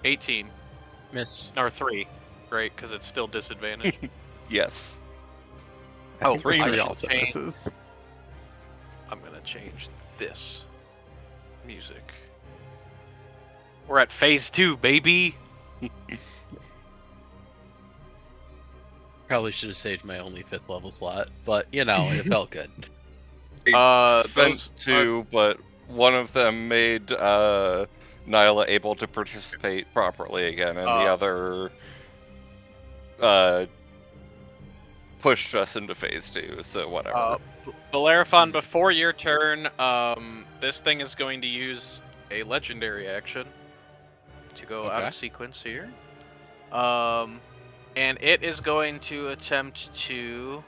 18. Miss. Or 3. Great, because it's still disadvantaged. Yes. Oh, Three I also changed- misses. I'm gonna change this music. We're at phase 2, baby. Probably should have saved my only 5th level slot, but it felt good. I spent Those 2, but one of them made Nyla able to participate properly again, and the other pushed us into phase 2, so whatever. Bellerophon, before your turn, this thing is going to use a legendary action to go out Okay. of sequence here. And it is going to attempt to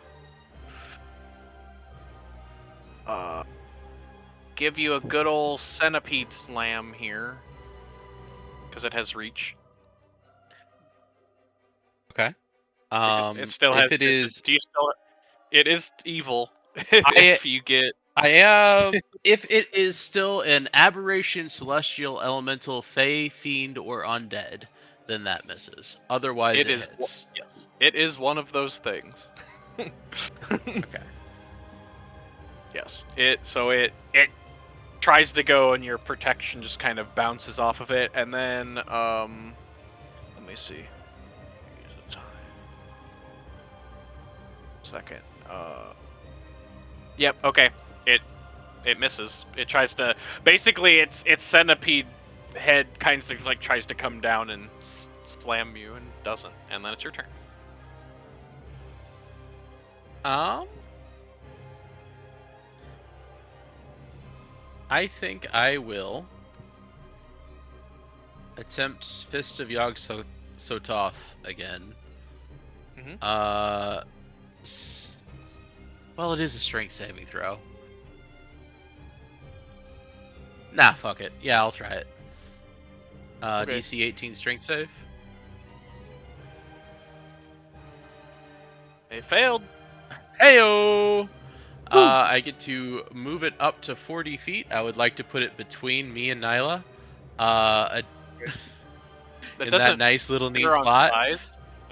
give you a good old centipede slam here, because it has reach. Okay. It still has. If it is, Do you still? It is evil. I if you get. I have. If it is still an aberration, celestial, elemental, fey, fiend, or undead, then that misses. Otherwise, It it is. hits. Yes. It is one of those things. Okay. Yes. It tries to go, and your protection just kind of bounces off of it, and then let me see. Use a time. Second. Yep. Okay. It misses. It tries to basically its centipede head kind of like tries to come down and slam you and doesn't, and then it's your turn. I think I will attempt Fist of Yog Sothoth again. Mhm. Well, it is a strength saving throw. Nah, fuck it. Yeah, I'll try it. Okay. DC 18 strength save. It failed. Heyo! I get to move it up to 40 feet. I would like to put it between me and Nyla. That In that doesn't nice little neat matter on slot. size.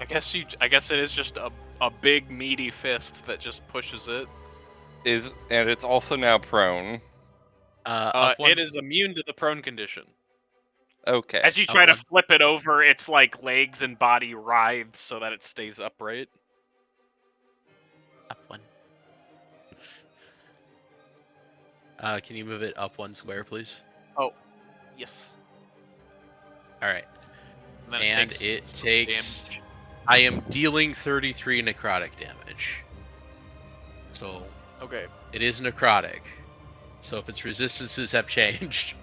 I guess it is just a big meaty fist that just pushes it. And it's also now prone. Up one. It is immune to the prone condition. Okay. As you Up try to one. flip it over, its like legs and body writhe so that it stays upright. Up one. Can you move it up 1 square, please? Oh, yes. All right. And then And it it some takes. damage. I am dealing 33 necrotic damage. So Okay. it is necrotic. So if its resistances have changed.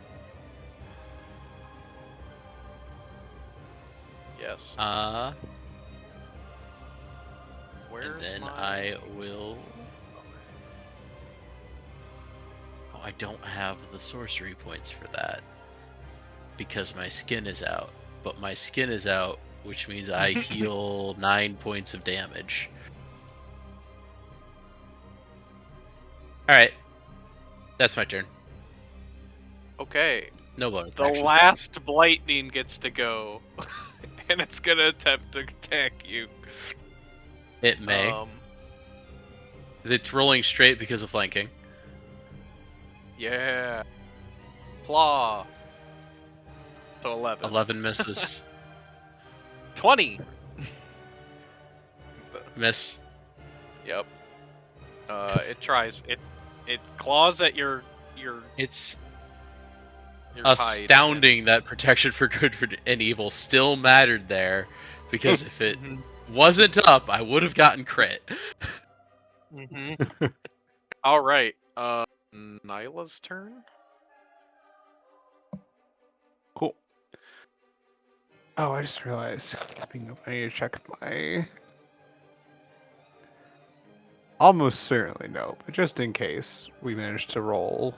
Yes. Where's And then my... I will. Oh, I don't have the sorcery points for that. Because my skin is out. But my skin is out, which means I heal 9 points of damage. Alright. That's my turn. Okay. No bonus The action. last Blightning gets to go. And it's gonna attempt to attack you. It may. It's rolling straight because of flanking. Yeah. Claw. So 11. 11 misses. 20. Miss. Yep. It tries. It claws at your It's hide. astounding that protection for good and evil still mattered there, because if it wasn't up, I would have gotten crit. All right. Nyla's turn. Cool. Oh, I just realized. I need to check my. Almost certainly no, but just in case we manage to roll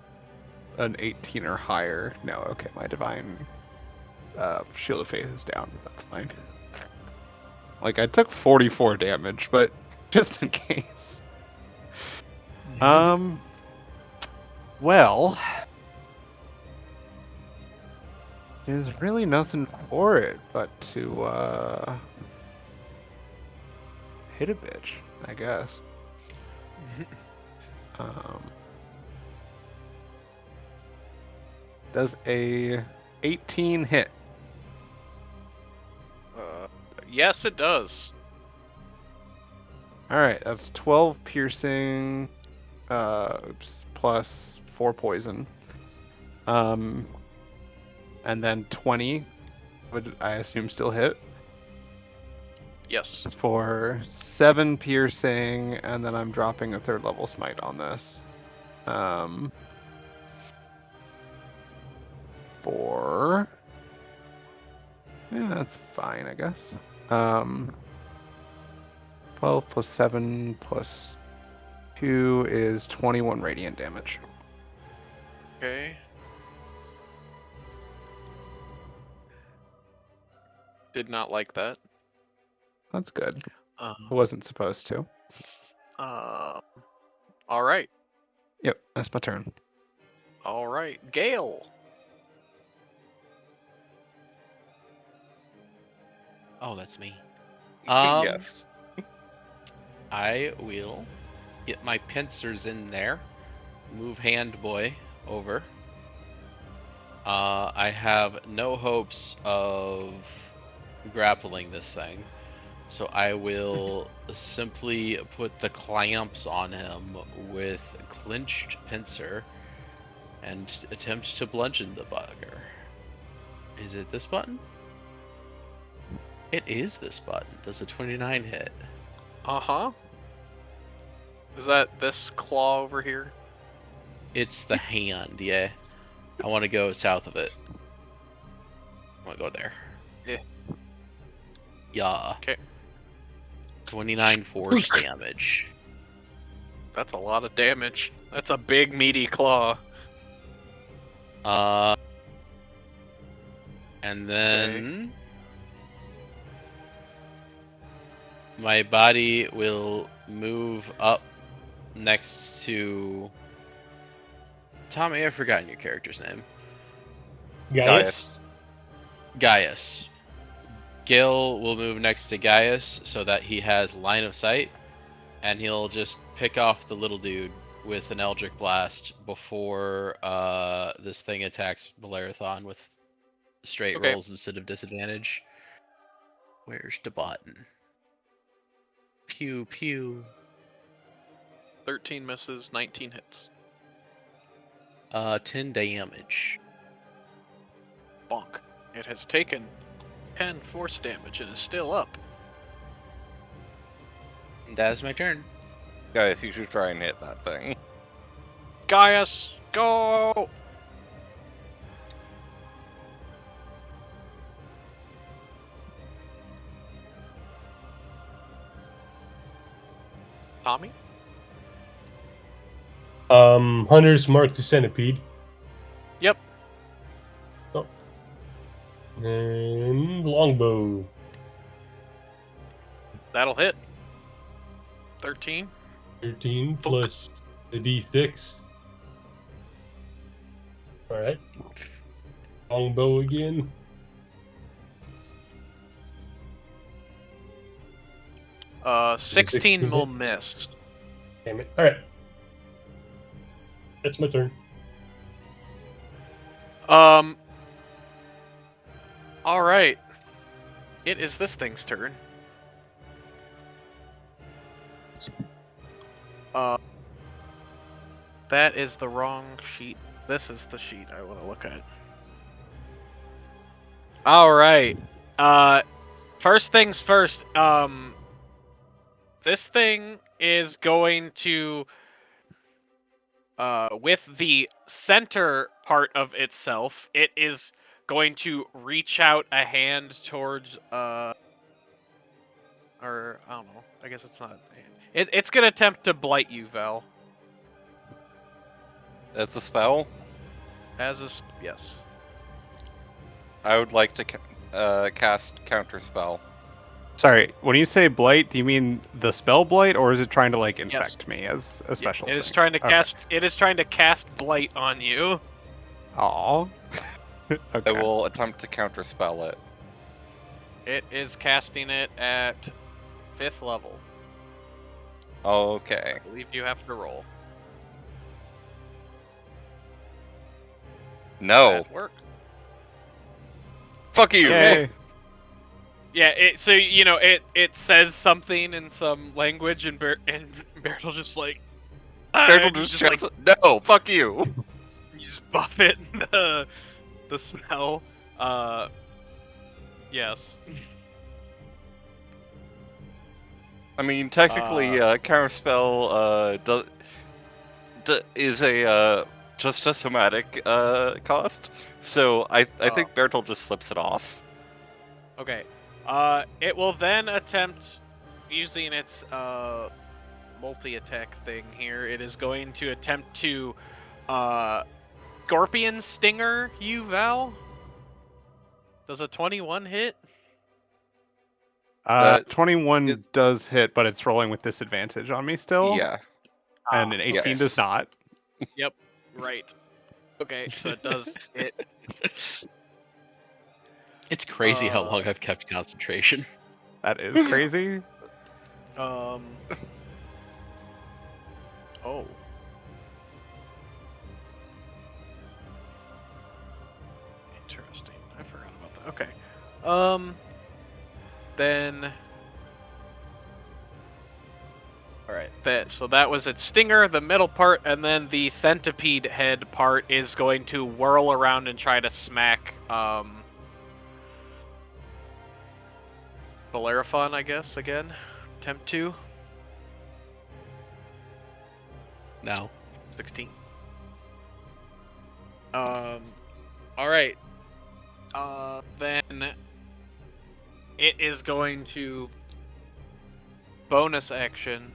an 18 or higher. No, okay, my divine shield of faith is down. That's fine. Like I took 44 damage, but just in case. Well, there's really nothing for it but to hit a bitch, I guess. Does a 18 hit? Yes, it does. All right, that's 12 piercing, plus 4 poison. And then 20 would I assume still hit? Yes. It's for 7 piercing, and then I'm dropping a 3rd level smite on this. For... Yeah, that's fine, I guess. 12 plus 7 plus 2 is 21 radiant damage. Okay. Did not like that. That's good. Um, I wasn't supposed to. all right. Yep, that's my turn. All right. Gale. Oh, that's me. Yes. I will get my pincers in there. Move hand boy over. I have no hopes of grappling this thing, so I will simply put the clamps on him with clenched pincer and attempt to bludgeon the bugger. Is it this button? It is this button. Does a 29 hit? Uh-huh. Is that this claw over here? It's the hand, yeah. I want to go south of it. I want to go there. Yeah. Yeah. Okay. 29 force damage. That's a lot of damage. That's a big meaty claw. And then my body will move up next to Tommy. I've forgotten your character's name. Gaius? Gaius. Gil will move next to Gaius so that he has line of sight, and he'll just pick off the little dude with an Eldritch Blast before this thing attacks Belerathon with straight rolls instead of disadvantage. Where's the button? Pew pew. 13 misses, 19 hits. 10 damage. Bonk. It has taken 10 force damage and is still up. That's my turn. Guys, you should try and hit that thing. Gaius, go! Tommy? Hunters mark the centipede. Yep. Oh. And longbow. That'll hit. 13. 13 plus the d6. Alright. Longbow again. Uh, 16 16 will hit? miss. Damn it. Alright. That's my turn. All right. It is this thing's turn. That is the wrong sheet. This is the sheet I want to look at. All right. First things first. This thing is going to, with the center part of itself, it is going to reach out a hand towards, or I don't know. I guess it's not a hand. It's gonna attempt to blight you, Val. As a spell, Yes. I would like to cast Counterspell. Sorry, when you say blight, do you mean the spell blight, or is it trying to like Yes. infect me as a special It thing? is trying to Okay. cast. It is trying to cast blight on you. Aw. I Okay. will attempt to Counterspell it. It is casting it at 5th level. Okay. I believe you have to roll. No. That worked. Fuck you. Yay. Yeah. It says something in some language, and Bert'll just like. Turtle and just like shouts, no, fuck you. you just buff it the smell. Yes. I mean, technically, counterspell is a just a somatic cost, so I think Bertolt just flips it off. Okay. It will then attempt using its multi-attack thing here. It is going to attempt to Scorpion Stinger you, Val. Does a 21 hit? 21 does hit, but it's rolling with disadvantage on me still. Yeah. And an 18 does yes. not. Yep. Right. Okay, so it does hit. It's crazy how long I've kept concentration. That is crazy. Oh. Interesting. I forgot about that. Okay. Then. Alright, so that was its stinger, the middle part, and then the centipede head part is going to whirl around and try to smack, Bellerophon, I guess, again. Attempt 2. No. 16. Alright. Then it is going to bonus action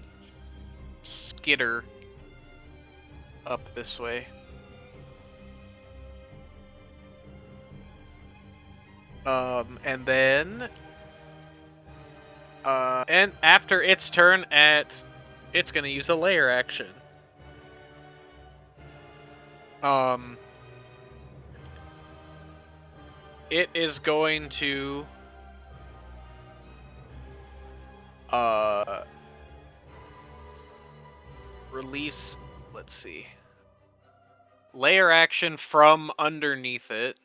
skitter up this way. And then and after its turn it's gonna use a layer action. It is going to release, let's see, layer action from underneath it.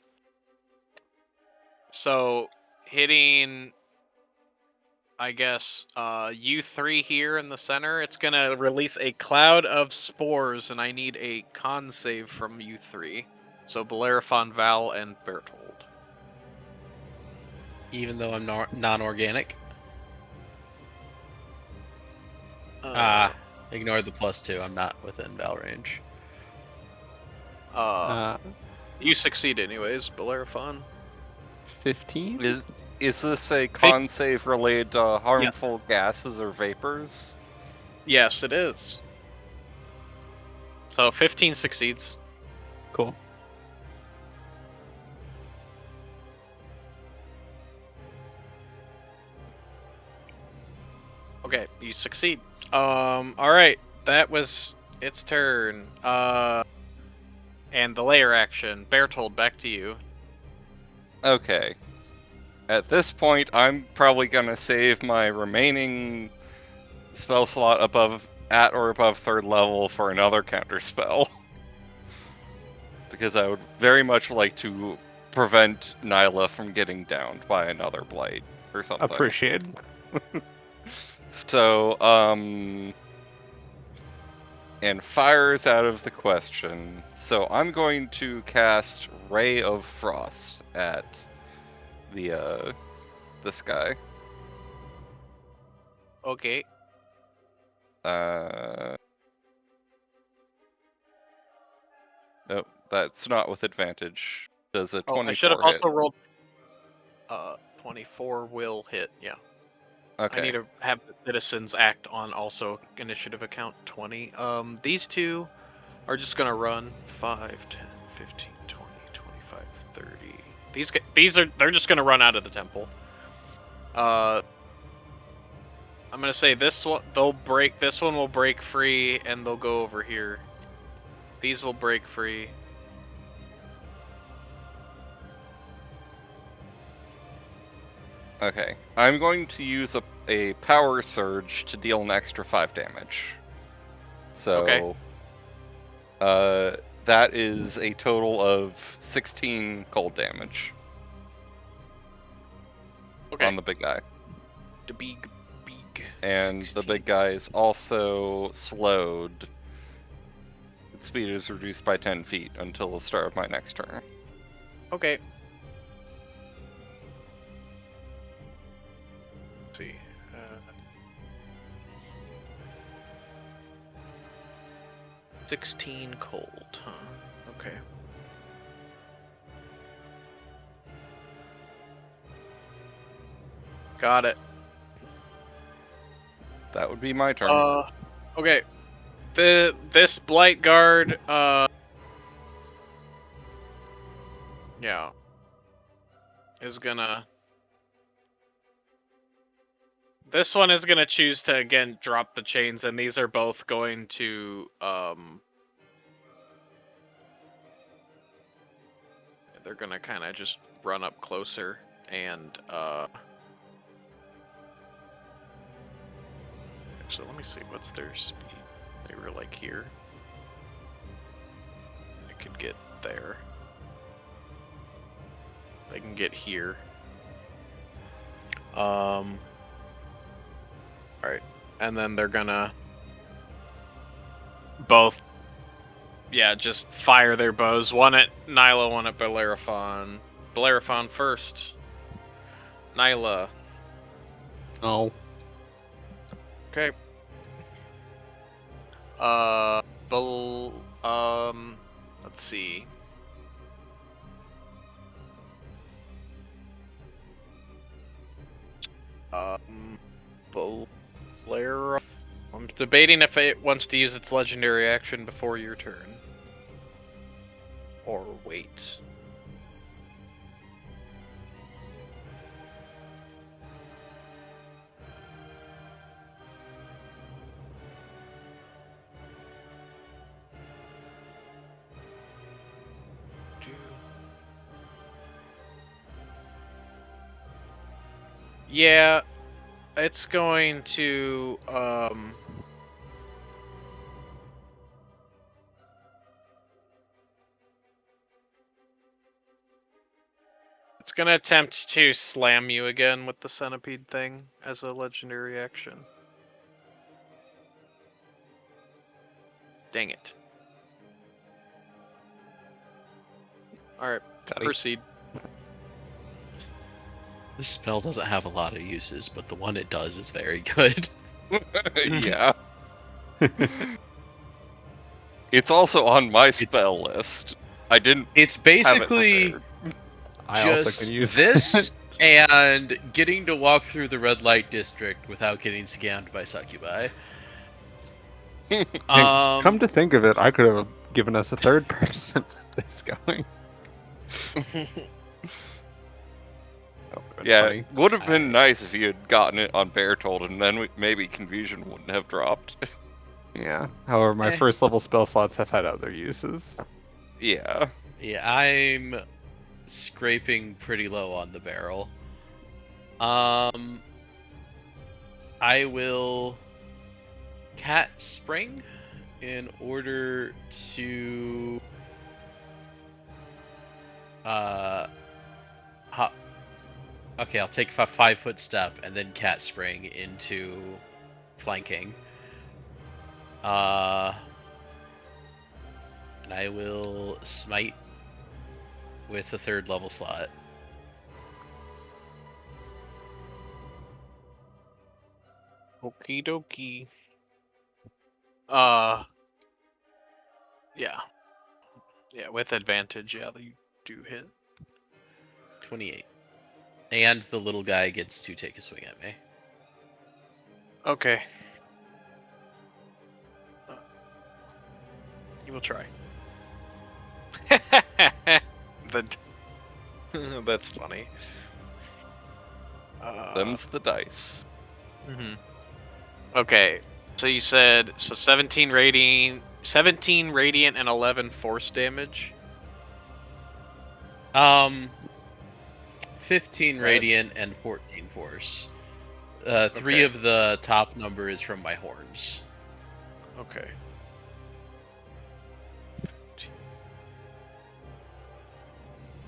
So hitting, I guess, U3 here in the center, it's gonna release a cloud of spores, and I need a con save from U3. So Bellerophon, Val, and Bertold. Even though I'm non-organic. Ignore the +2. I'm not within Val range. You succeed anyways, Bellerophon. 15? Is this a con save related to harmful gases or vapors? Yes, it is. So 15 succeeds. Cool. Okay, you succeed. Alright, that was its turn. And the layer action. Bertold, back to you. Okay. At this point, I'm probably gonna save my remaining spell slot at or above 3rd level for another counter spell. Because I would very much like to prevent Nyla from getting downed by another blight or something. Appreciated. So, and fire is out of the question. So I'm going to cast Ray of Frost at this guy. Okay. Nope, that's not with advantage. Does a 24 I should have hit? also rolled 24 will hit, yeah. Okay. I need to have the citizens act on also initiative account 20. These two are just gonna run 5, 10, 15, 20, 25, 30. They're just gonna run out of the temple. I'm gonna say this one this one will break free and they'll go over here. These will break free. Okay. I'm going to use a power surge to deal an extra 5 damage. So, that is a total of 16 cold damage. Okay. On the big guy. The big. And 16. the big guy is also slowed. Its speed is reduced by 10 feet until the start of my next turn. Okay. Let's see. 16 cold, huh? Okay. Got it. That would be my turn. Okay. This Blight Guard, yeah, is gonna... This one is gonna choose to, again, drop the chains, and these are both going to, they're gonna kind of just run up closer, and, actually, let me see, what's their speed? They were, like, here. I could get there. They can get here. Alright. And then they're gonna both, yeah, just fire their bows. One at Nyla, one at Bellerophon. Bellerophon first. Nyla. Oh. Okay. Let's see. Bellerophon. I'm debating if it wants to use its legendary action before your turn. Or wait. Yeah, it's going to, it's gonna attempt to slam you again with the centipede thing as a legendary action. Dang it. Alright, proceed. This spell doesn't have a lot of uses, but the one it does is very good. Yeah. It's also on my spell list. I didn't. It's basically I also just can use this and getting to walk through the red light district without getting scammed by succubi. Come to think of it, I could have given us a third person with this going. Yeah, funny. it would have been nice if you had gotten it on Bertold, and then maybe Confusion wouldn't have dropped. Yeah. However, my first level spell slots have had other uses. Yeah. Yeah, I'm scraping pretty low on the barrel. I will cat spring in order to hop. Okay, I'll take a 5-foot step and then cat spring into flanking. And I will smite with the 3rd level slot. Okie dokie. Yeah. Yeah, with advantage, yeah, you do hit. 28. And the little guy gets to take a swing at me. Okay. You will try. That's funny. Them's the dice. Okay, so you said 17 radiant, and 11 force damage. 15 radiant and 14 force. 3 of the top number is from my horns. Okay.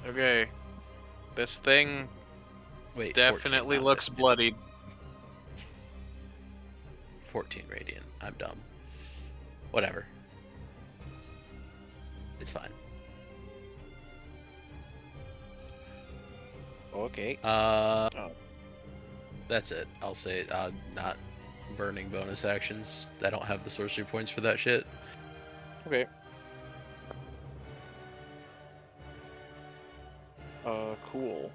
Okay. This thing Wait, definitely 14, looks 15. bloodied. 14 radiant. I'm dumb. Whatever. It's fine. Okay. That's it. I'll say not burning bonus actions. I don't have the sorcery points for that shit. Okay. Cool.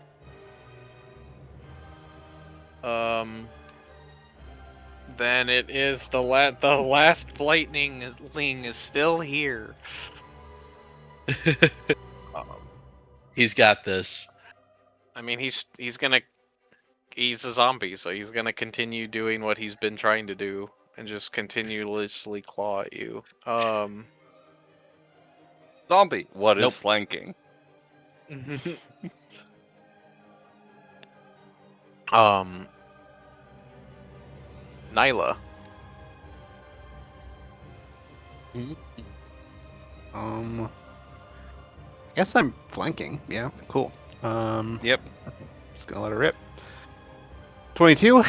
Then it is the last lightning is still here. Um, He's got this. I mean, he's a zombie, so he's gonna continue doing what he's been trying to do and just continuously claw at you. Zombie, what is Nope. flanking? Nyla. I guess I'm flanking. Yeah, cool. Yep. Just gonna let it rip. 22.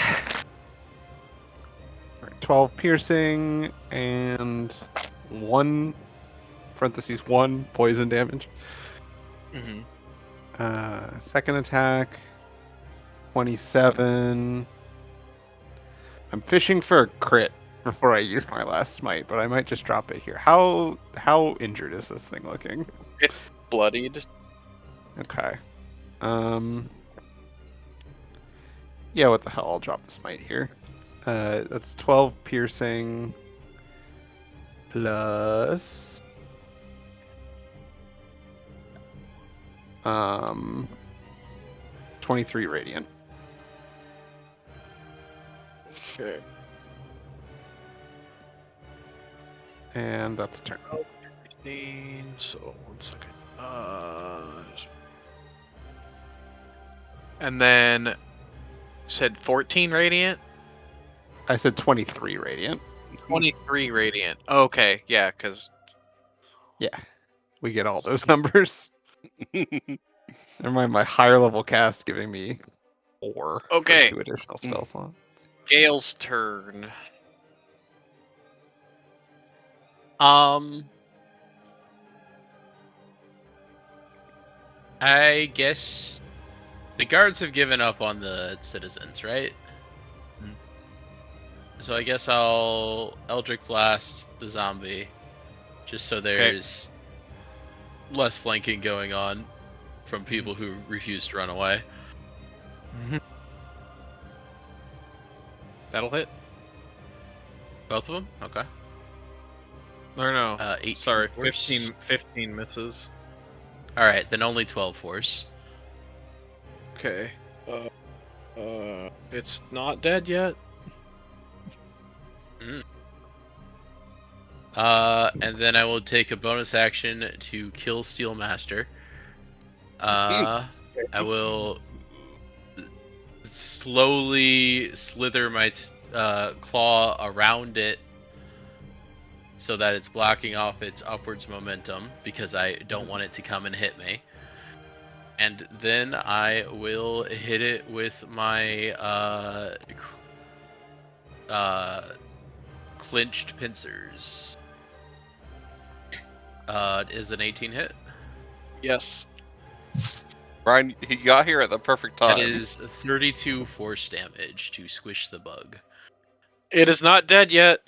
12 piercing and 1 poison damage. Second attack. 27. I'm fishing for a crit before I use my last smite, but I might just drop it here. How injured is this thing looking? It's bloodied. Okay. Yeah, what the hell? I'll drop the smite here. That's 12 piercing plus 23 radiant. Okay. And that's turn. 15, so 1 second. And then said 14 radiant? I said 23 radiant. 23 radiant. Okay, yeah, because Yeah, we get all those numbers. Never mind my higher level cast giving me 4 Okay. for 2 additional spell slots. Gale's turn. I guess the guards have given up on the citizens, right? Hmm. So I guess I'll Eldritch Blast the zombie, just so there's less flanking going on from people who refuse to run away. That'll hit. Both of them? Okay. Or no. 18 Sorry, force. 15 misses. Alright, then only 12 force. Okay. It's not dead yet. And then I will take a bonus action to kill Steel Master. I will slowly slither my claw around it so that it's blocking off its upwards momentum because I don't want it to come and hit me. And then I will hit it with my clinched pincers. Is an 18 hit? Yes. Brian, he got here at the perfect time. That is 32 force damage to squish the bug. It is not dead yet.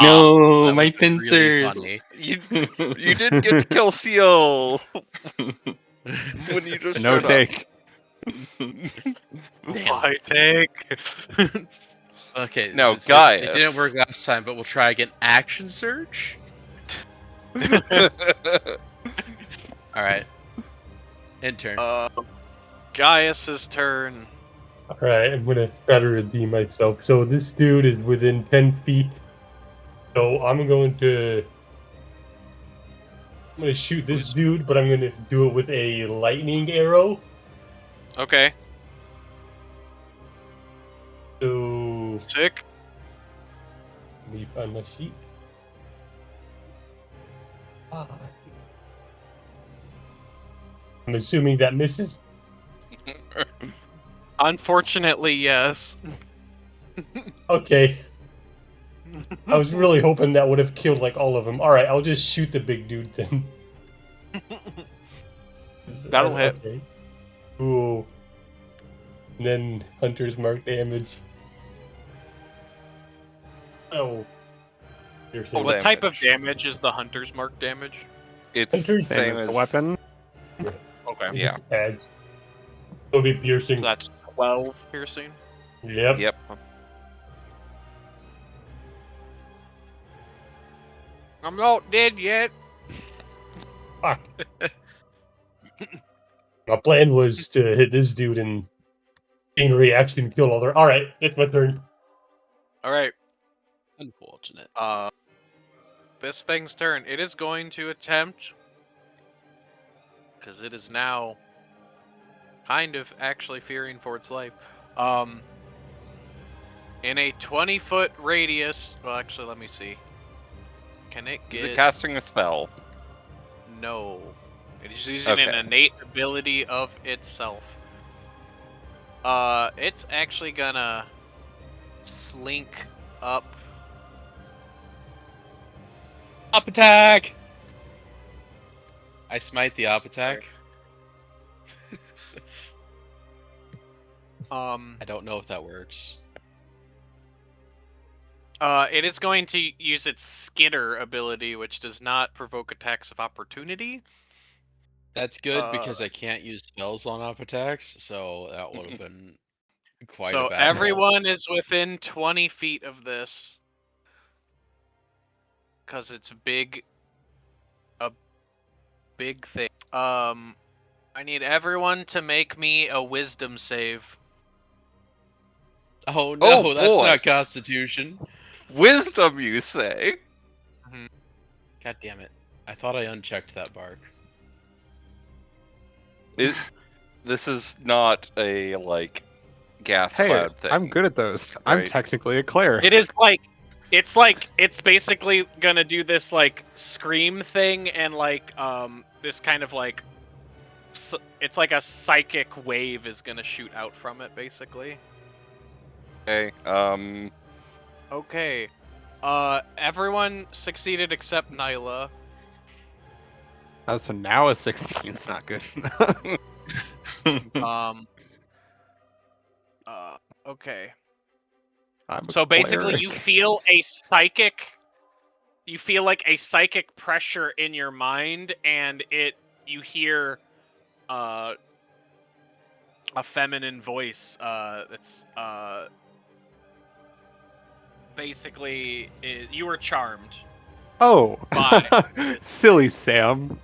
No, that my would be really pincers. funny. You did get to kill Seal when you just No showed take. Why take? Okay, Now, it says it didn't Gaius. work last time, but we'll try again. Action surge? Alright. Intern. Gaius's turn. Alright, I'm gonna try to redeem myself. So this dude is within 10 feet. So I'm going to shoot this dude, but I'm gonna do it with a lightning arrow. Okay. So Sick. let me find my sheet. I'm assuming that misses. Unfortunately, yes. Okay. I was really hoping that would have killed like all of them. Alright, I'll just shoot the big dude then. That'll hit. Okay. Cool. And then Hunter's Mark damage. Oh. Piercing. What type of damage. damage is the hunter's mark damage? It's Hunter's Same same as the weapon. Okay. It Yeah. just adds. It'll be piercing. So that's 12 piercing. Yep. Yep. I'm not dead yet. Fuck. My plan was to hit this dude and chain reaction kill all their. All right, it's my turn. All right. Unfortunate. This thing's turn. It is going to attempt, because it is now kind of actually fearing for its life. In a 20-foot radius. Well, actually, let me see. Can it get? Is it casting a spell? No. It is using an Okay. innate ability of itself. It's actually gonna slink up. Up attack! I smite the up attack. I don't know if that works. It is going to use its skitter ability, which does not provoke attacks of opportunity. That's good because I can't use spells on up attacks, so that would have been quite a So bad roll. everyone is within 20 feet of this. Because it's a big thing. I need everyone to make me a wisdom save. Oh no, Oh, that's boy. not Constitution. Wisdom, you say? God damn it. I thought I unchecked that bark. This is not a, like, gas Hey, cloud thing. I'm good at those. I'm right? technically a cleric. It is it's basically gonna do this like scream thing and like this kind of like it's like a psychic wave is gonna shoot out from it basically. Okay, Okay. Everyone succeeded except Nyla. Oh, so now a 16 is not good. Okay. I'm a So basically cleric. you feel like a psychic pressure in your mind and you hear a feminine voice that's basically you were charmed. Oh, Bye. silly Sam.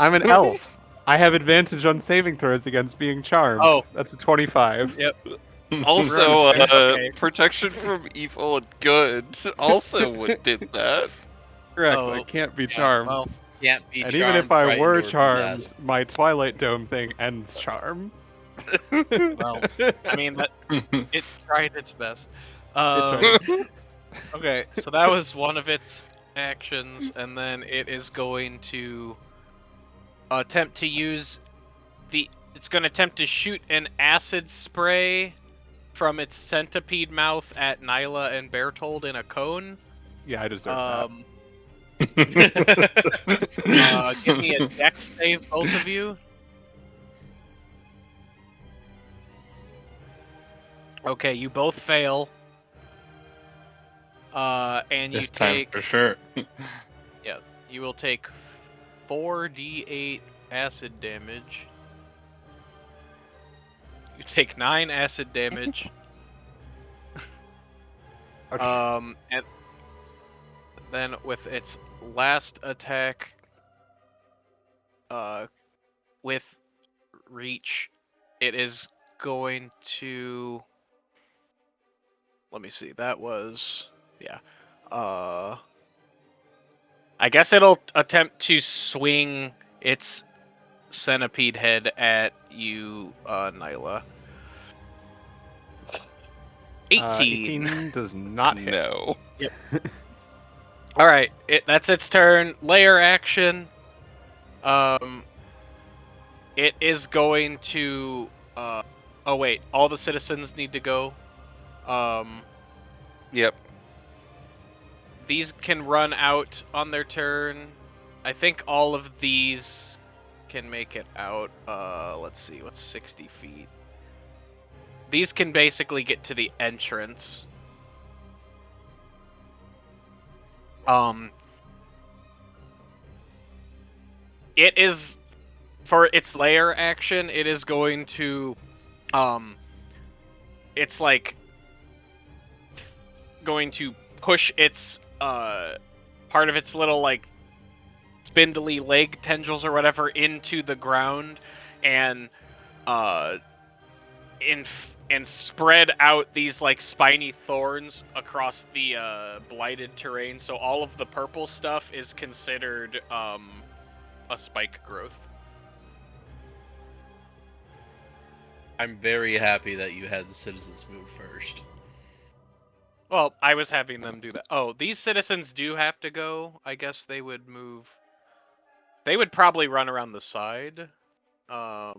I'm an elf. I have advantage on saving throws against being charmed. Oh. That's a 25. Yep. also, Okay. protection from evil and good also did that. Correct. Oh, I can't be yeah, charmed. well, Can't be And charmed, even if I frightened, were or charmed, possessed. my Twilight Dome thing ends charm. Well, I mean that it tried its best. Okay, so that was one of its actions, and then it is going to attempt to use it's going to attempt to shoot an acid spray from its centipede mouth at Nyla and Bertold in a cone. Yeah, I deserve Give me a dex save, both of you. Okay, you both fail. And you This time take for sure. yes, you will take 4d8 acid damage. You take 9 acid damage. that. And then with its last attack, with reach, it is going to. Let me see. That was yeah. I guess it'll attempt to swing its centipede head at you, Nyla. 18. 18 does not hit. No. Yep. All right, that's its turn. Layer action. It is going to. Oh wait, all the citizens need to go. Yep. These can run out on their turn. I think all of these can make it out. Let's see, what's 60 feet? These can basically get to the entrance. It is, for its lair action, it is going to, it's like going to push its part of its little like spindly leg tendrils or whatever into the ground, and and spread out these like spiny thorns across the blighted terrain. So all of the purple stuff is considered a spike growth. I'm very happy that you had the citizens move first. Well, I was having them do that. Oh, these citizens do have to go. I guess they would move. They would probably run around the side. Oh,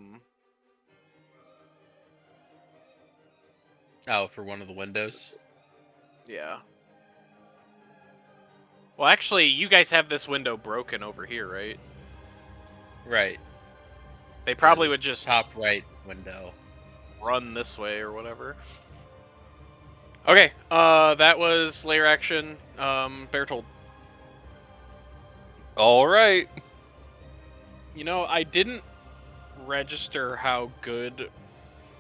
for one of the windows? Yeah. Well, actually, you guys have this window broken over here, right? Right. They probably the would just top right window. run this way or whatever. Okay, that was layer action. Bertold. All right. You know, I didn't register how good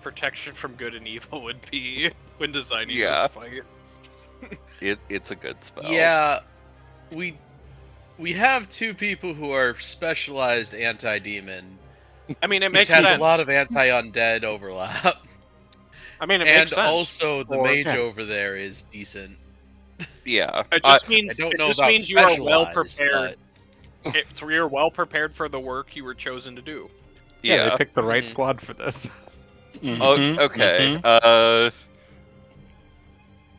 protection from good and evil would be when designing Yeah. this fight. It's a good spell. Yeah, we have two people who are specialized anti-demon, I mean, it which makes has sense. a lot of anti-undead overlap. I mean, it And makes sense. also, the Or- mage Yeah. over there is decent. Yeah. It just means I don't it know just about means you are well specialized, prepared. You're well prepared for the work you were chosen to do. Yeah, they Yeah. picked the right Mhm. squad for this. Oh, okay.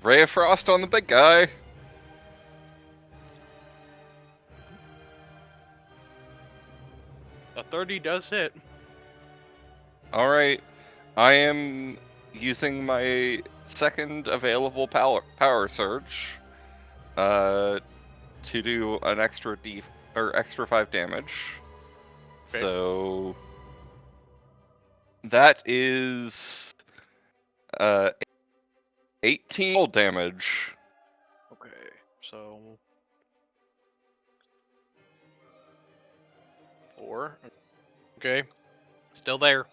Ray of Frost on the big guy. A 30 does hit. All right. I am using my second available power surge to do an extra extra 5 damage. Okay. So that is 18 cold damage. Okay, so 4. Okay, still there.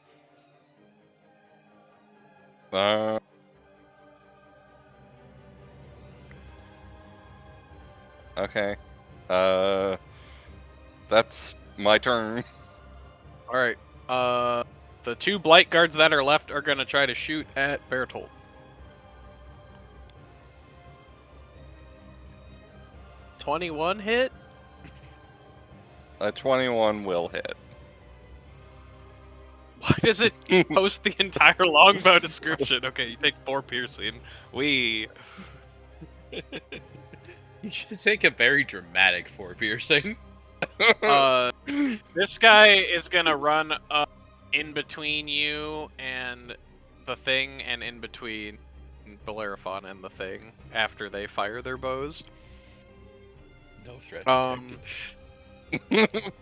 Okay. That's my turn. All right. The 2 blight guards that are left are gonna try to shoot at Bertolt. $21 hit. A 21 will hit. Why does it post the entire longbow description? Okay, you take 4 piercing. You should take a very dramatic 4 piercing. This guy is gonna run up in between you and the thing, and in between Bellerophon and the thing after they fire their bows. No threat Um, detected.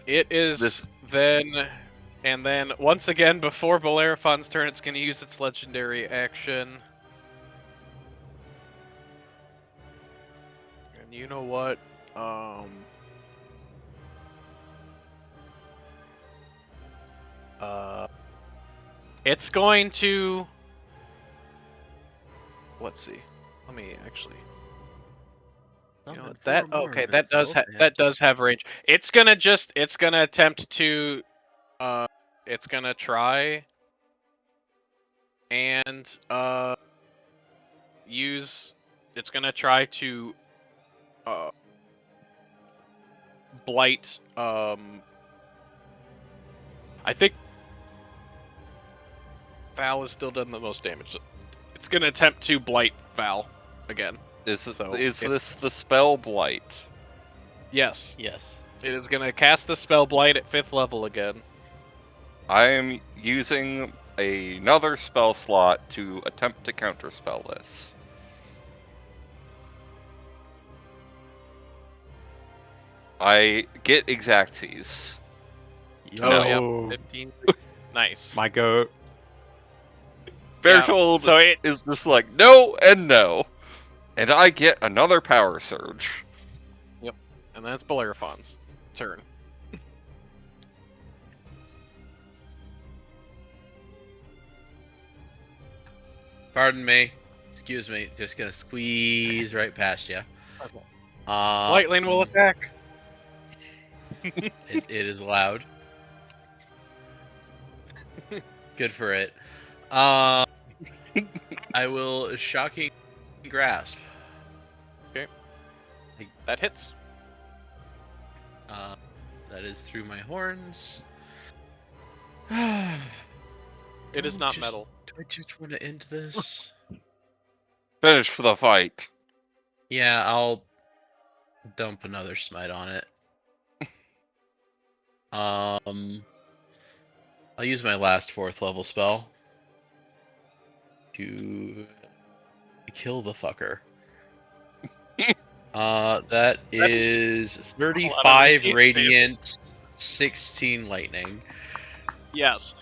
It is then, and then once again before Bellerophon's turn, it's gonna use its legendary action. And you know what? It's going to. Let's see. Let me actually. You know what, that okay? That does have range. It's gonna attempt to. It's gonna try. And use. It's gonna try to. Blight. I think Val has still done the most damage. It's gonna attempt to blight Val again. Is So, this the spell blight? Yes, Yes. it is gonna cast the spell blight at 5th level again. I am using another spell slot to attempt to counterspell this. I get exactsies. Oh. 15. Nice. My goat. Bertold So it is just like no and no, And I get another power surge. And then it's Bellerophon's turn. Pardon me. Excuse me. Just gonna squeeze right past you. Okay. Um, Lightning will attack. it is loud. Good for it. I will shocking grasp. That hits. That is through my horns. It is not metal. Do I just want to end this? Finish for the fight. Yeah, I'll dump another smite on it. I'll use my last 4th level spell to kill the fucker. That is 35 radiant, 16 lightning. Yes.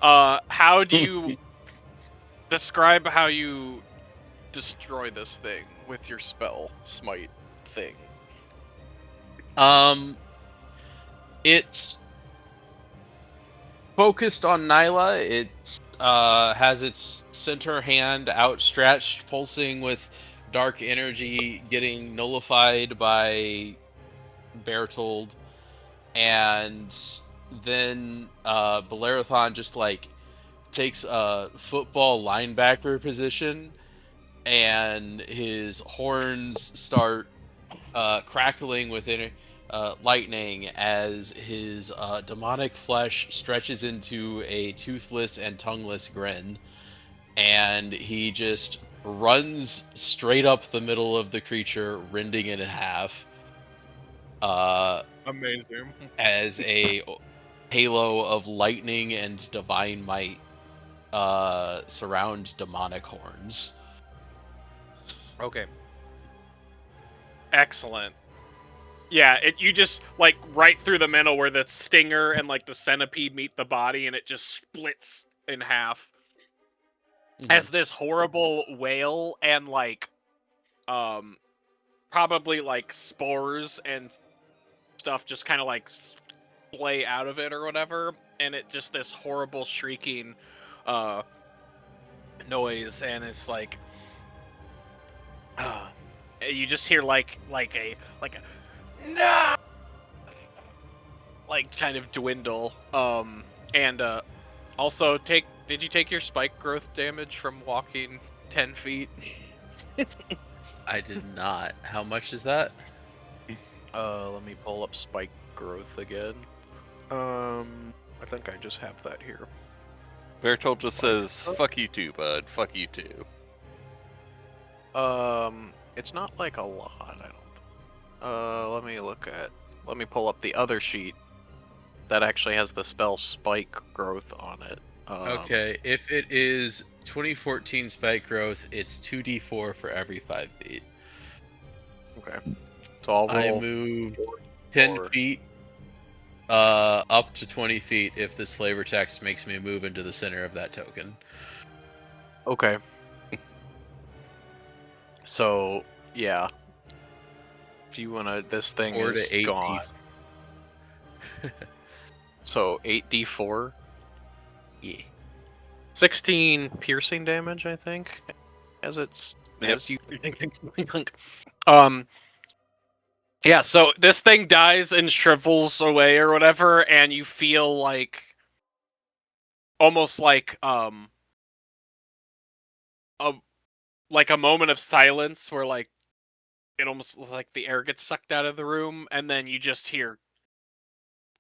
How do you describe how you destroy this thing with your spell smite thing? It's focused on Nyla. It has its center hand outstretched, pulsing with dark energy, getting nullified by Bertold, and then Bellerothon just like takes a football linebacker position, and his horns start crackling with lightning as his demonic flesh stretches into a toothless and tongueless grin, and he just runs straight up the middle of the creature, rending it in half. Amazing. As a halo of lightning and divine might surround demonic horns. Okay. Excellent. Yeah, you just like right through the middle where the stinger and like the centipede meet the body, and it just splits in half. As this horrible wail and like probably like spores and stuff just kind of like splay out of it or whatever, and it just this horrible shrieking noise, and it's like you just hear like a no, like kind of dwindle. And also did you take your spike growth damage from walking 10 feet? I did not. How much is that? Let me pull up spike growth again. I think I just have that here. Bertolt just says, "Fuck you too, bud. Fuck you too." It's not like a lot, I don't. Let me pull up the other sheet that actually has the spell spike growth on it. Okay, if it is 2014 spike growth, it's 2d4 for every 5 feet. Okay. So I'll roll. I move 10 feet up to 20 feet if this flavor text makes me move into the center of that token. Okay. So, yeah. If you wanna, this thing 4 is to 8 gone. So 8d4. Yeah. 16 piercing damage, I think. As it's Yep. as you yeah, so this thing dies and shrivels away or whatever, and you feel like almost like a moment of silence where like it almost like the air gets sucked out of the room, and then you just hear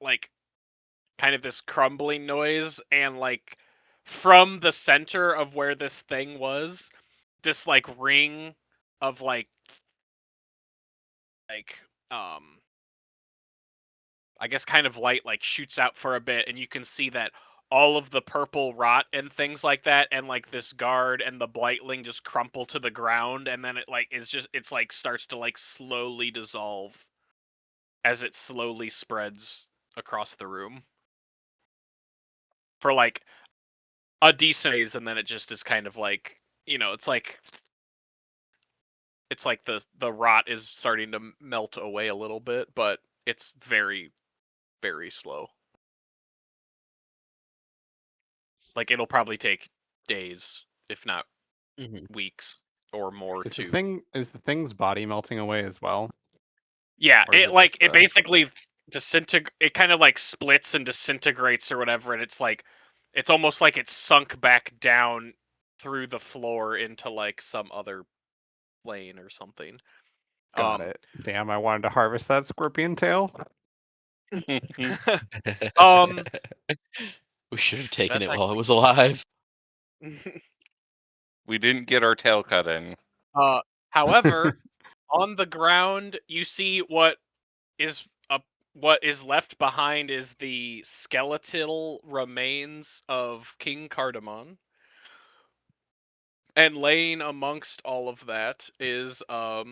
like kind of this crumbling noise, and like from the center of where this thing was, this like ring of like I guess kind of light like shoots out for a bit, and you can see that all of the purple rot and things like that, and like this guard and the blightling just crumple to the ground, and then it like it's like starts to like slowly dissolve as it slowly spreads across the room for like a decent phase, and then it just is kind of like, it's like it's like the rot is starting to melt away a little bit, but it's very, very slow. Like it'll probably take days, if not weeks or more Is to. the thing's body melting away as well? Yeah, Or is it it like just it the- basically it kind of like splits and disintegrates or whatever, and it's like it's almost like it's sunk back down through the floor into like some other plane or something. Got it. Damn, I wanted to harvest that scorpion tail. Um, We should have taken that's it while it was alive. We didn't get our tail cut in. However, on the ground you see is what is left behind is the skeletal remains of King Cardamon. And laying amongst all of that is a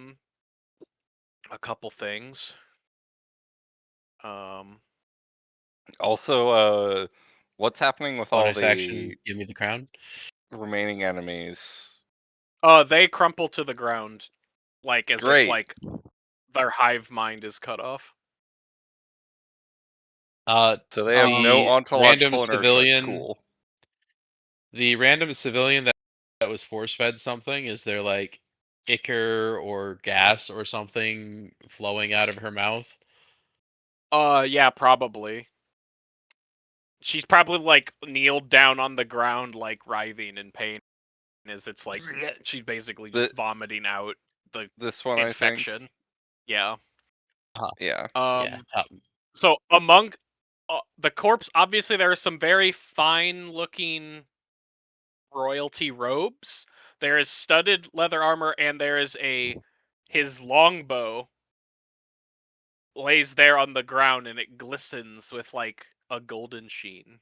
couple things. Also, what's happening with all Bonus action, the give me the crown. remaining enemies? They crumple to the ground, like as if Great. like their hive mind is cut off. So they have no The ontological random inertia. civilian, Cool. the random civilian that was force fed something, is there like ichor or gas or something flowing out of her mouth? Yeah, probably. She's probably like kneeled down on the ground, like writhing in pain, as it's like she's basically just vomiting out the This one, infection. I think. Yeah. Yeah. Yeah, top. So among the corpse, obviously there are some very fine-looking royalty robes. There is studded leather armor, and there is his longbow lays there on the ground, and it glistens with like a golden sheen.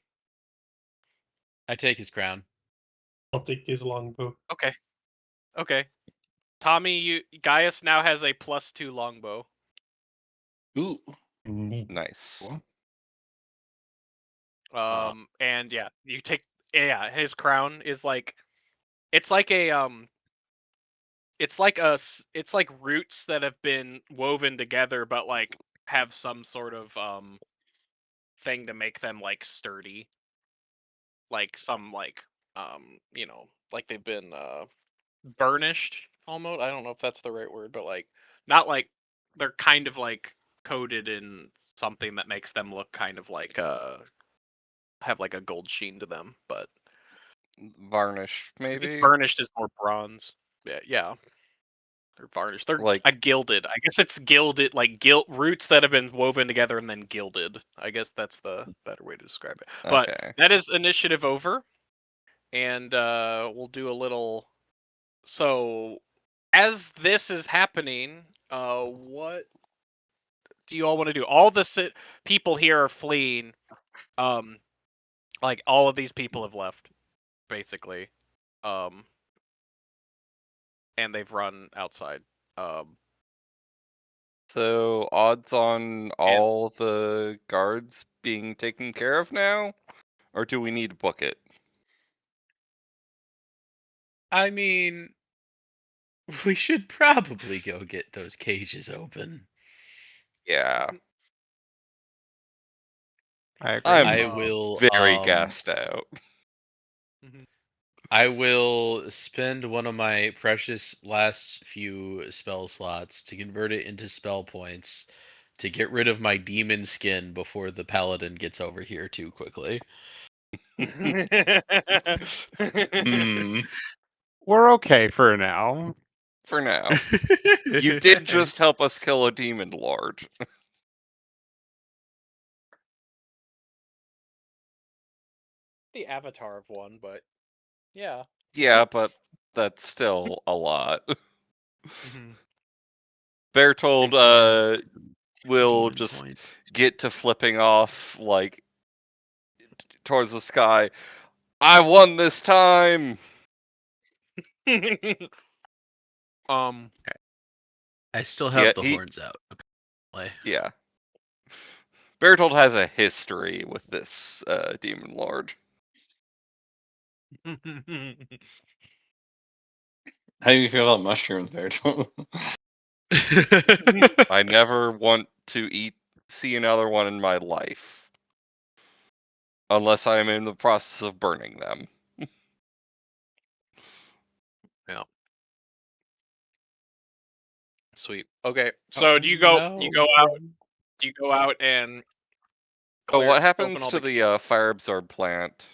I take his crown. I'll take his longbow. Okay. Okay. Tommy, Gaius now has a +2 longbow. Ooh. Neat. Nice. And yeah, you take his crown is like it's like it's like roots that have been woven together, but like have some sort of thing to make them like sturdy, like some like like they've been burnished almost. I don't know if that's the right word, but like not like they're kind of like coated in something that makes them look kind of like have like a gold sheen to them, but Varnish, I guess maybe? burnished is more bronze. Yeah. They're varnished. They're Like, a gilded. I guess it's gilded, like roots that have been woven together and then gilded. I guess that's the better way to describe it. But okay. that is initiative over, and we'll do a little. So, as this is happening, what do you all want to do? All the people here are fleeing. Like all of these people have left, basically. And they've run outside. So, odds on all the guards being taken care of now? Or do we need to book it? I mean, we should probably go get those cages open. Yeah. I agree. I I'm will very gassed out. I will spend one of my precious last few spell slots to convert it into spell points to get rid of my demon skin before the paladin gets over here too quickly. Hmm. We're okay for now. For now. You did just help us kill a demon lord. The avatar of one, but yeah. Yeah, but that's still a lot. Mm-hmm. Bertold will demon just point. get to flipping off like towards the sky. I won this time. I still have the he horns out. Okay. yeah. Bertold has a history with this demon lord. How do you feel about mushrooms, there? I never want to see another one in my life. Unless I'm in the process of burning them. Yeah. Sweet. Okay. So do you go out and Oh, what open happens all to the the fire absorb plant?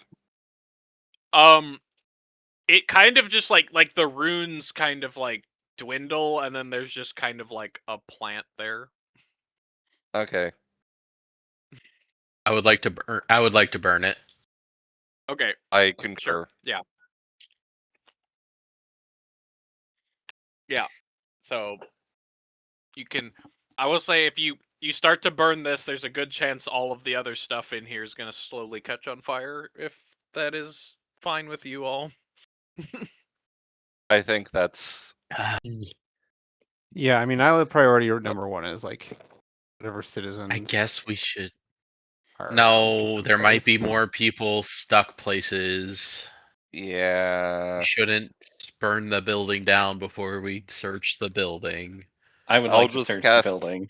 it kind of just like the runes kind of like dwindle, and then there's just kind of like a plant there. Okay. I would like to burn it. Okay. I concur. Sure. Yeah. Yeah. So you can, I will say, if you start to burn this, there's a good chance all of the other stuff in here is going to slowly catch on fire, if that is fine with you all. I think that's Yeah, I mean, priority number one is like whatever citizens. I guess we should. Are around, No, keep there them might be safe. more people stuck places. yeah. We shouldn't burn the building down before we search the building. I would I'll like to just search cast- the building.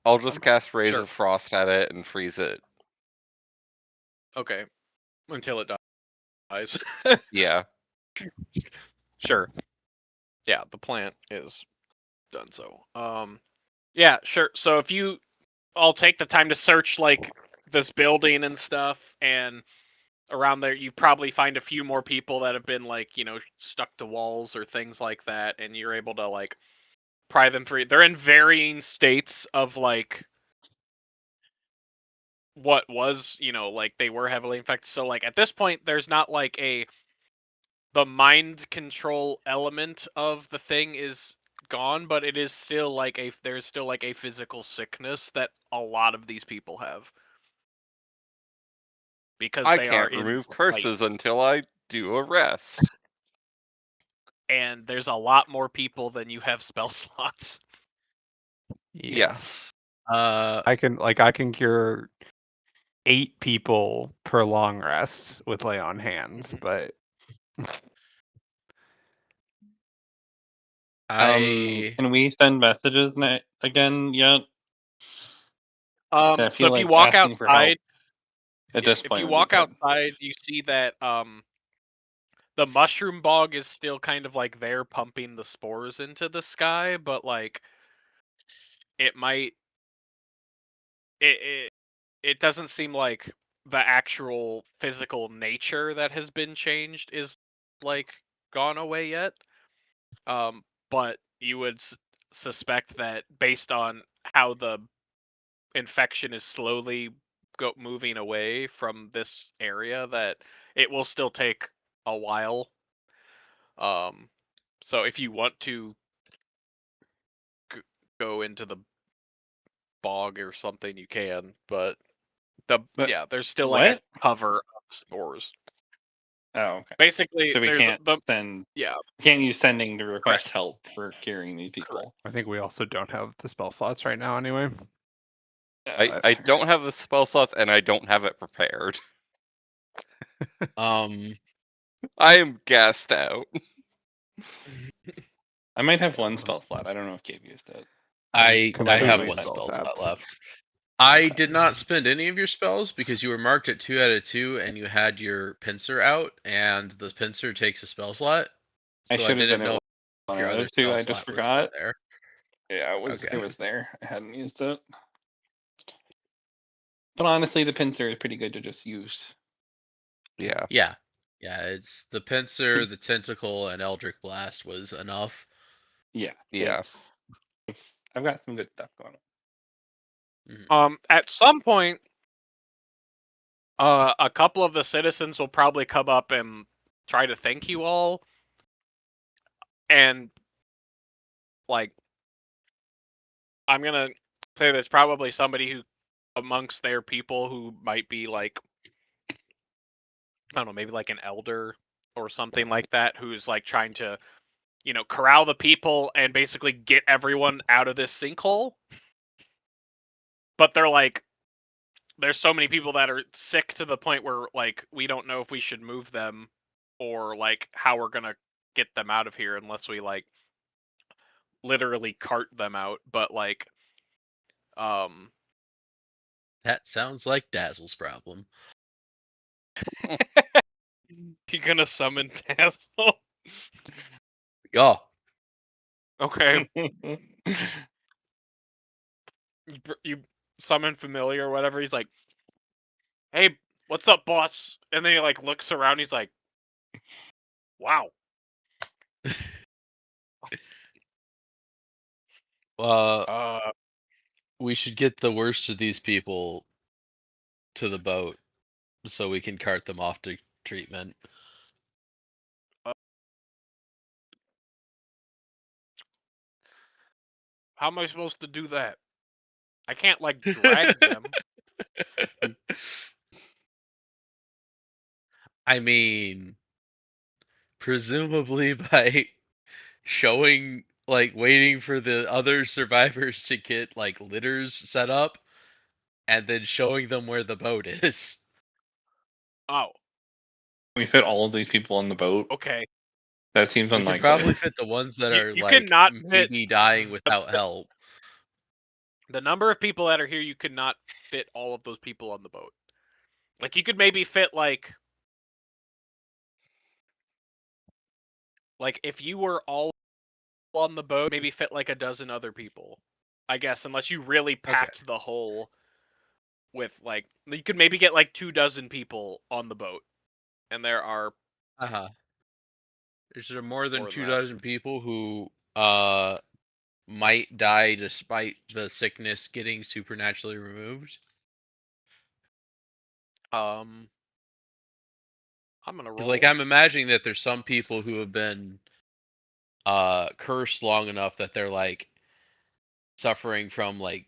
I'll just cast Rays Sure. of Frost at it and freeze it. Okay. Until it dies. Yeah. Sure. Yeah, the plant is done so. Yeah, sure. So if you all take the time to search like this building and stuff, and around there you probably find a few more people that have been like, stuck to walls or things like that, and you're able to like pry them free. They're in varying states of like what was, like they were heavily infected. So like at this point there's not like the mind control element of the thing is gone, but it is still like there's still like a physical sickness that a lot of these people have. Because I they are can't in remove the fight. curses until I do a rest. And there's a lot more people than you have spell slots. Yeah. Yes. I can cure 8 people per long rest with lay on hands, but Can we send messages again yet? I So feel if you like walk asking for help outside, at this if point you would be walk good. outside, you see that the mushroom bog is still kind of like there pumping the spores into the sky, but like it might it doesn't seem like the actual physical nature that has been changed is like gone away yet. But you would suspect that based on how the infection is slowly moving away from this area, that it will still take a while. So if you want to go into the bog or something, you can. But there's still like a cover of spores. Oh, okay. Basically, So we there's can't send. Yeah. We can't use sending to request help for curing these people. I think we also don't have the spell slots right now anyway. I don't have the spell slots and I don't have it prepared. I am gassed out. I might have one spell slot. I don't know if Gabe used it. I have one spell spell slot. slot left. I did not spend any of your spells because you were marked at 2 out of 2 and you had your pincer out, and the pincer takes a spell slot. So I should have didn't done it know one if your out other of 2. spell I just slot was forgot. there. Yeah, it was. Okay. It was there. I hadn't used it. But honestly, the pincer is pretty good to just use. Yeah. Yeah. It's the pincer, the tentacle, and Eldritch Blast was enough. Yeah. Yeah. I've got some good stuff going on. At some point, a couple of the citizens will probably come up and try to thank you all, and like I'm gonna say there's probably somebody who amongst their people who might be like, I don't know, maybe like an elder or something like that, who's like trying to, corral the people and basically get everyone out of this sinkhole. But they're like, there's so many people that are sick to the point where like we don't know if we should move them or like how we're gonna get them out of here unless we like literally cart them out. But like, That sounds like Dazzle's problem. you gonna summon Dazzle? Oh, Okay, you summon Familiar or whatever. He's like, "Hey, what's up, boss?" And then he like looks around. He's like, "Wow." uh, we should get the worst of these people to the boat so we can cart them off to treatment. How am I supposed to do that? I can't like drag them. I mean, presumably by showing, like, waiting for the other survivors to get like litters set up and then showing them where the boat is. Oh, We fit all of these people on the boat. okay. That seems We can unlikely. probably fit the ones that are You like cannot fit maybe dying without help. the number of people that are here. You could not fit all of those people on the boat. Like you could maybe fit like if you were all on the boat, maybe fit like a dozen other people. I guess unless you really packed the hull with like you could maybe get like 24 people on the boat, and there are Uh-huh. Is there more than more than two that. dozen people who might die despite the sickness getting supernaturally removed? I'm gonna Because roll. like I'm imagining that there's some people who have been cursed long enough that they're like suffering from like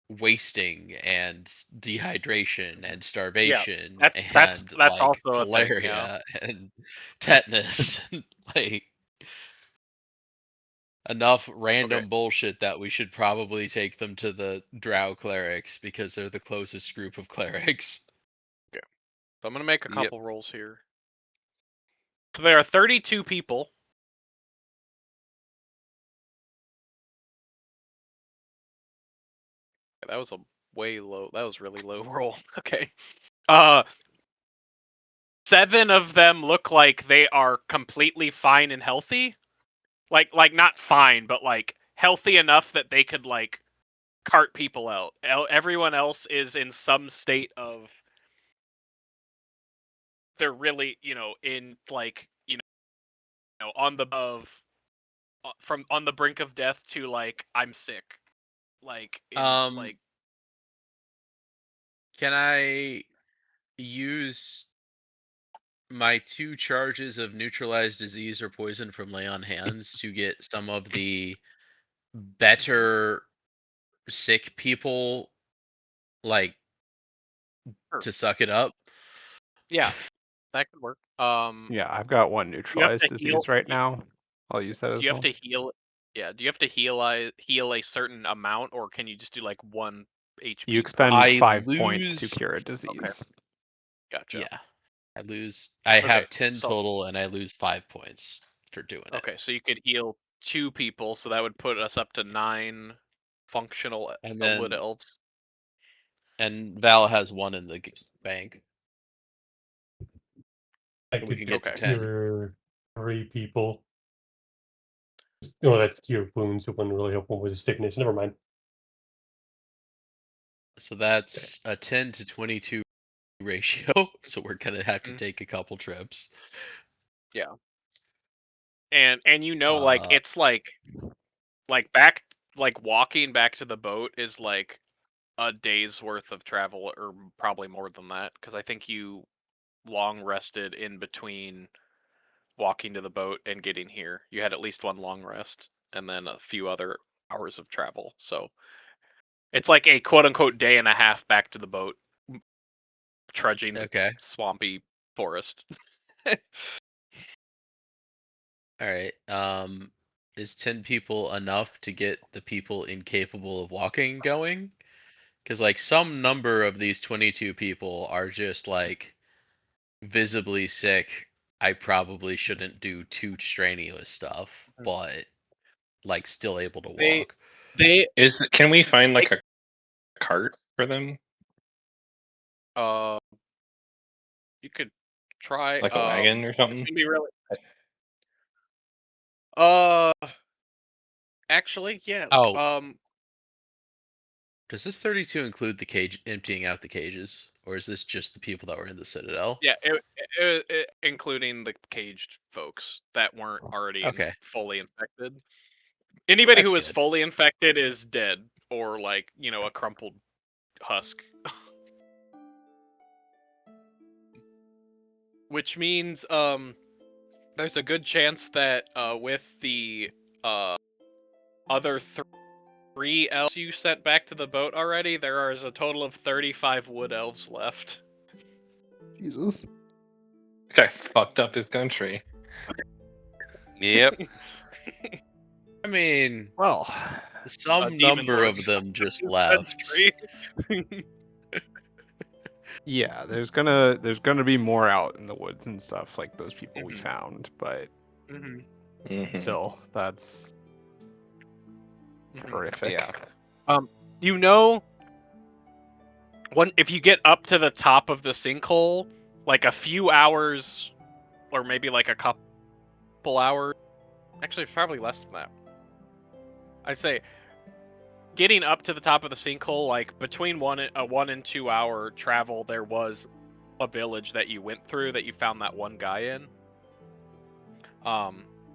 wasting and dehydration and starvation That's and that's like also a thing. Yeah. malaria and tetanus and like enough random Okay. bullshit that we should probably take them to the drow clerics because they're the closest group of clerics. So I'm gonna make a Yep. couple rolls here. So there are 32 people. That was a way low. That was really low roll. Okay. 7 of them look like they are completely fine and healthy. Like not fine, but like healthy enough that they could like cart people out. Everyone else is in some state of they're really, in like, on the from on the brink of death to like I'm sick. Like in like Can I use my 2 charges of neutralize disease or poison from lay on hands to get some of the better sick people like Sure. to suck it up? Yeah, that could work. Yeah, I've got one You have neutralized to heal. disease right now. I'll use that Do as you have well. to heal? Yeah. Do you have to heal a certain amount, or can you just do like 1 HP? You expend I 5 points to lose. cure a disease. Gotcha. Yeah. I Okay, have 10 so total and I lose 5 points for doing it. okay, so you could heal 2 people, so that would put us up to 9 functional And wood then elves. and Val has 1 in the bank. I We could can get to Okay. 10. cure 3 people. No, that's cure wounds. It wouldn't really help one with the sickness. Never mind. So that's a 10 to 22 ratio. So we're gonna have to Mhm. take a couple trips. Yeah. And like Uh, it's like back like walking back to the boat is like a day's worth of travel, or probably more than that, because I think you long rested in between walking to the boat and getting here. You had at least 1 long rest and then a few other hours of travel. So it's like a quote unquote day and a half back to the boat, trudging the okay. swampy forest. All right. Is 10 people enough to get the people incapable of walking going? Because like some number of these 22 people are just like visibly sick. I probably shouldn't do too strenuous stuff, but like still able to They walk. they Can we find like a cart for them, uh you could try like a wagon or it's something? gonna be really uh actually yeah Oh, um does this 32 include the cage emptying out the cages, or is this just the people that were in the Citadel? yeah including the caged folks that weren't already Okay, fully infected. Anybody that's who is good. fully infected is dead or like, a crumpled husk. Which means there's a good chance that with the other three elves you sent back to the boat already, there is a total of 35 wood elves left. Jesus. Guy fucked up his country. Yep. I mean, Well, some Demon number of lords. them just His left. country. yeah, there's gonna be more out in the woods and stuff like those people we Mhm. found, but Mhm. Mhm. still, that's Mhm. horrific. Yeah. If you get up to the top of the sinkhole, like a few hours, or maybe like a couple hours, actually it's probably less than that. I'd say getting up to the top of the sinkhole, like between 1 and 2 hour travel, there was a village that you went through that you found that one guy in.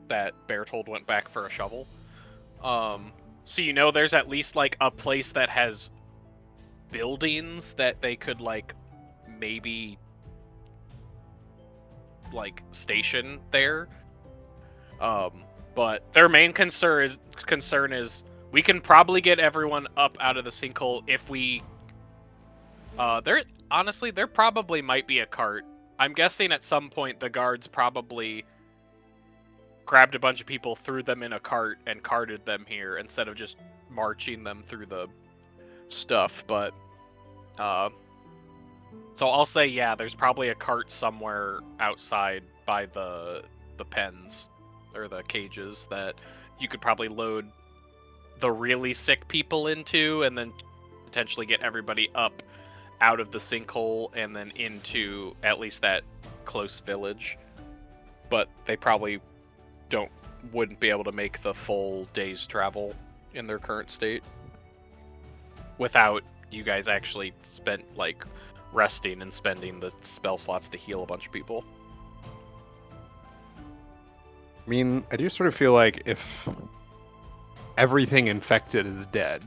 That Bertold went back for a shovel. So there's at least like a place that has buildings that they could like maybe like station there. But their main concern is we can probably get everyone up out of the sinkhole if we there probably might be a cart. I'm guessing at some point the guards probably grabbed a bunch of people, threw them in a cart, and carted them here instead of just marching them through the stuff. But so I'll say yeah, there's probably a cart somewhere outside by the pens or the cages that you could probably load the really sick people into, and then potentially get everybody up out of the sinkhole and then into at least that close village. But they probably wouldn't be able to make the full day's travel in their current state without you guys actually spent like resting and spending the spell slots to heal a bunch of people. I mean, I do sort of feel like if everything infected is dead,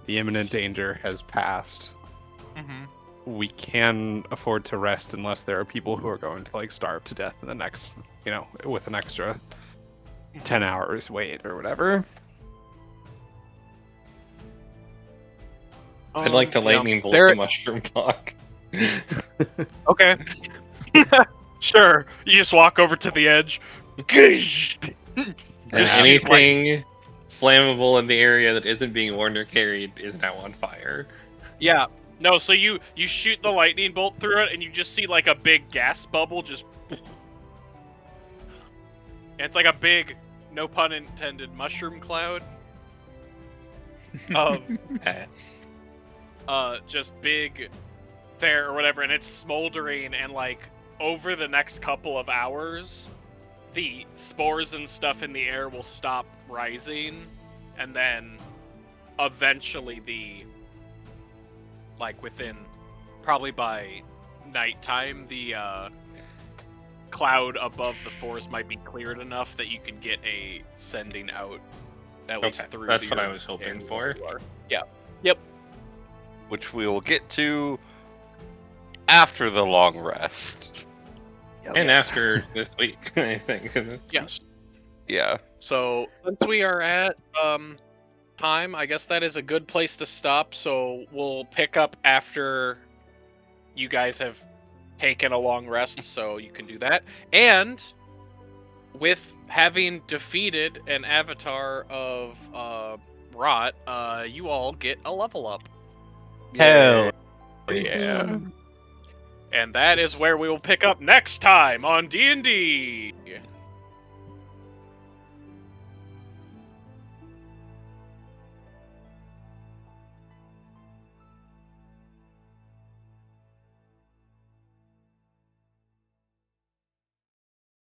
the imminent danger has passed. We can afford to rest unless there are people who are going to like starve to death in the next, with an extra 10 hours wait or whatever. I'd like to Yeah. lightning bolt There- the mushroom cock. Okay. Sure. You just walk over to the edge. Just And shoot, like- anything flammable in the area that isn't being worn or carried is now on fire. Yeah. No, so you shoot the lightning bolt through it, and you just see like a big gas bubble just. And it's like a big, no pun intended, mushroom cloud of just big there or whatever, and it's smoldering, and like over the next couple of hours, the spores and stuff in the air will stop rising, and then eventually within probably by nighttime, the cloud above the forest might be cleared enough that you can get a sending out at least Okay, through that's the what I area was hoping where for. you are. Yeah. Yep. Which we will get to after the long rest. And after this week, I think. 'cause it's- Yes. Yeah. So since we are at time, I guess that is a good place to stop. So we'll pick up after you guys have taken a long rest, so you can do that. And with having defeated an avatar of Rot, you all get a level up. Hell yeah. And that is where we will pick up next time on D&D.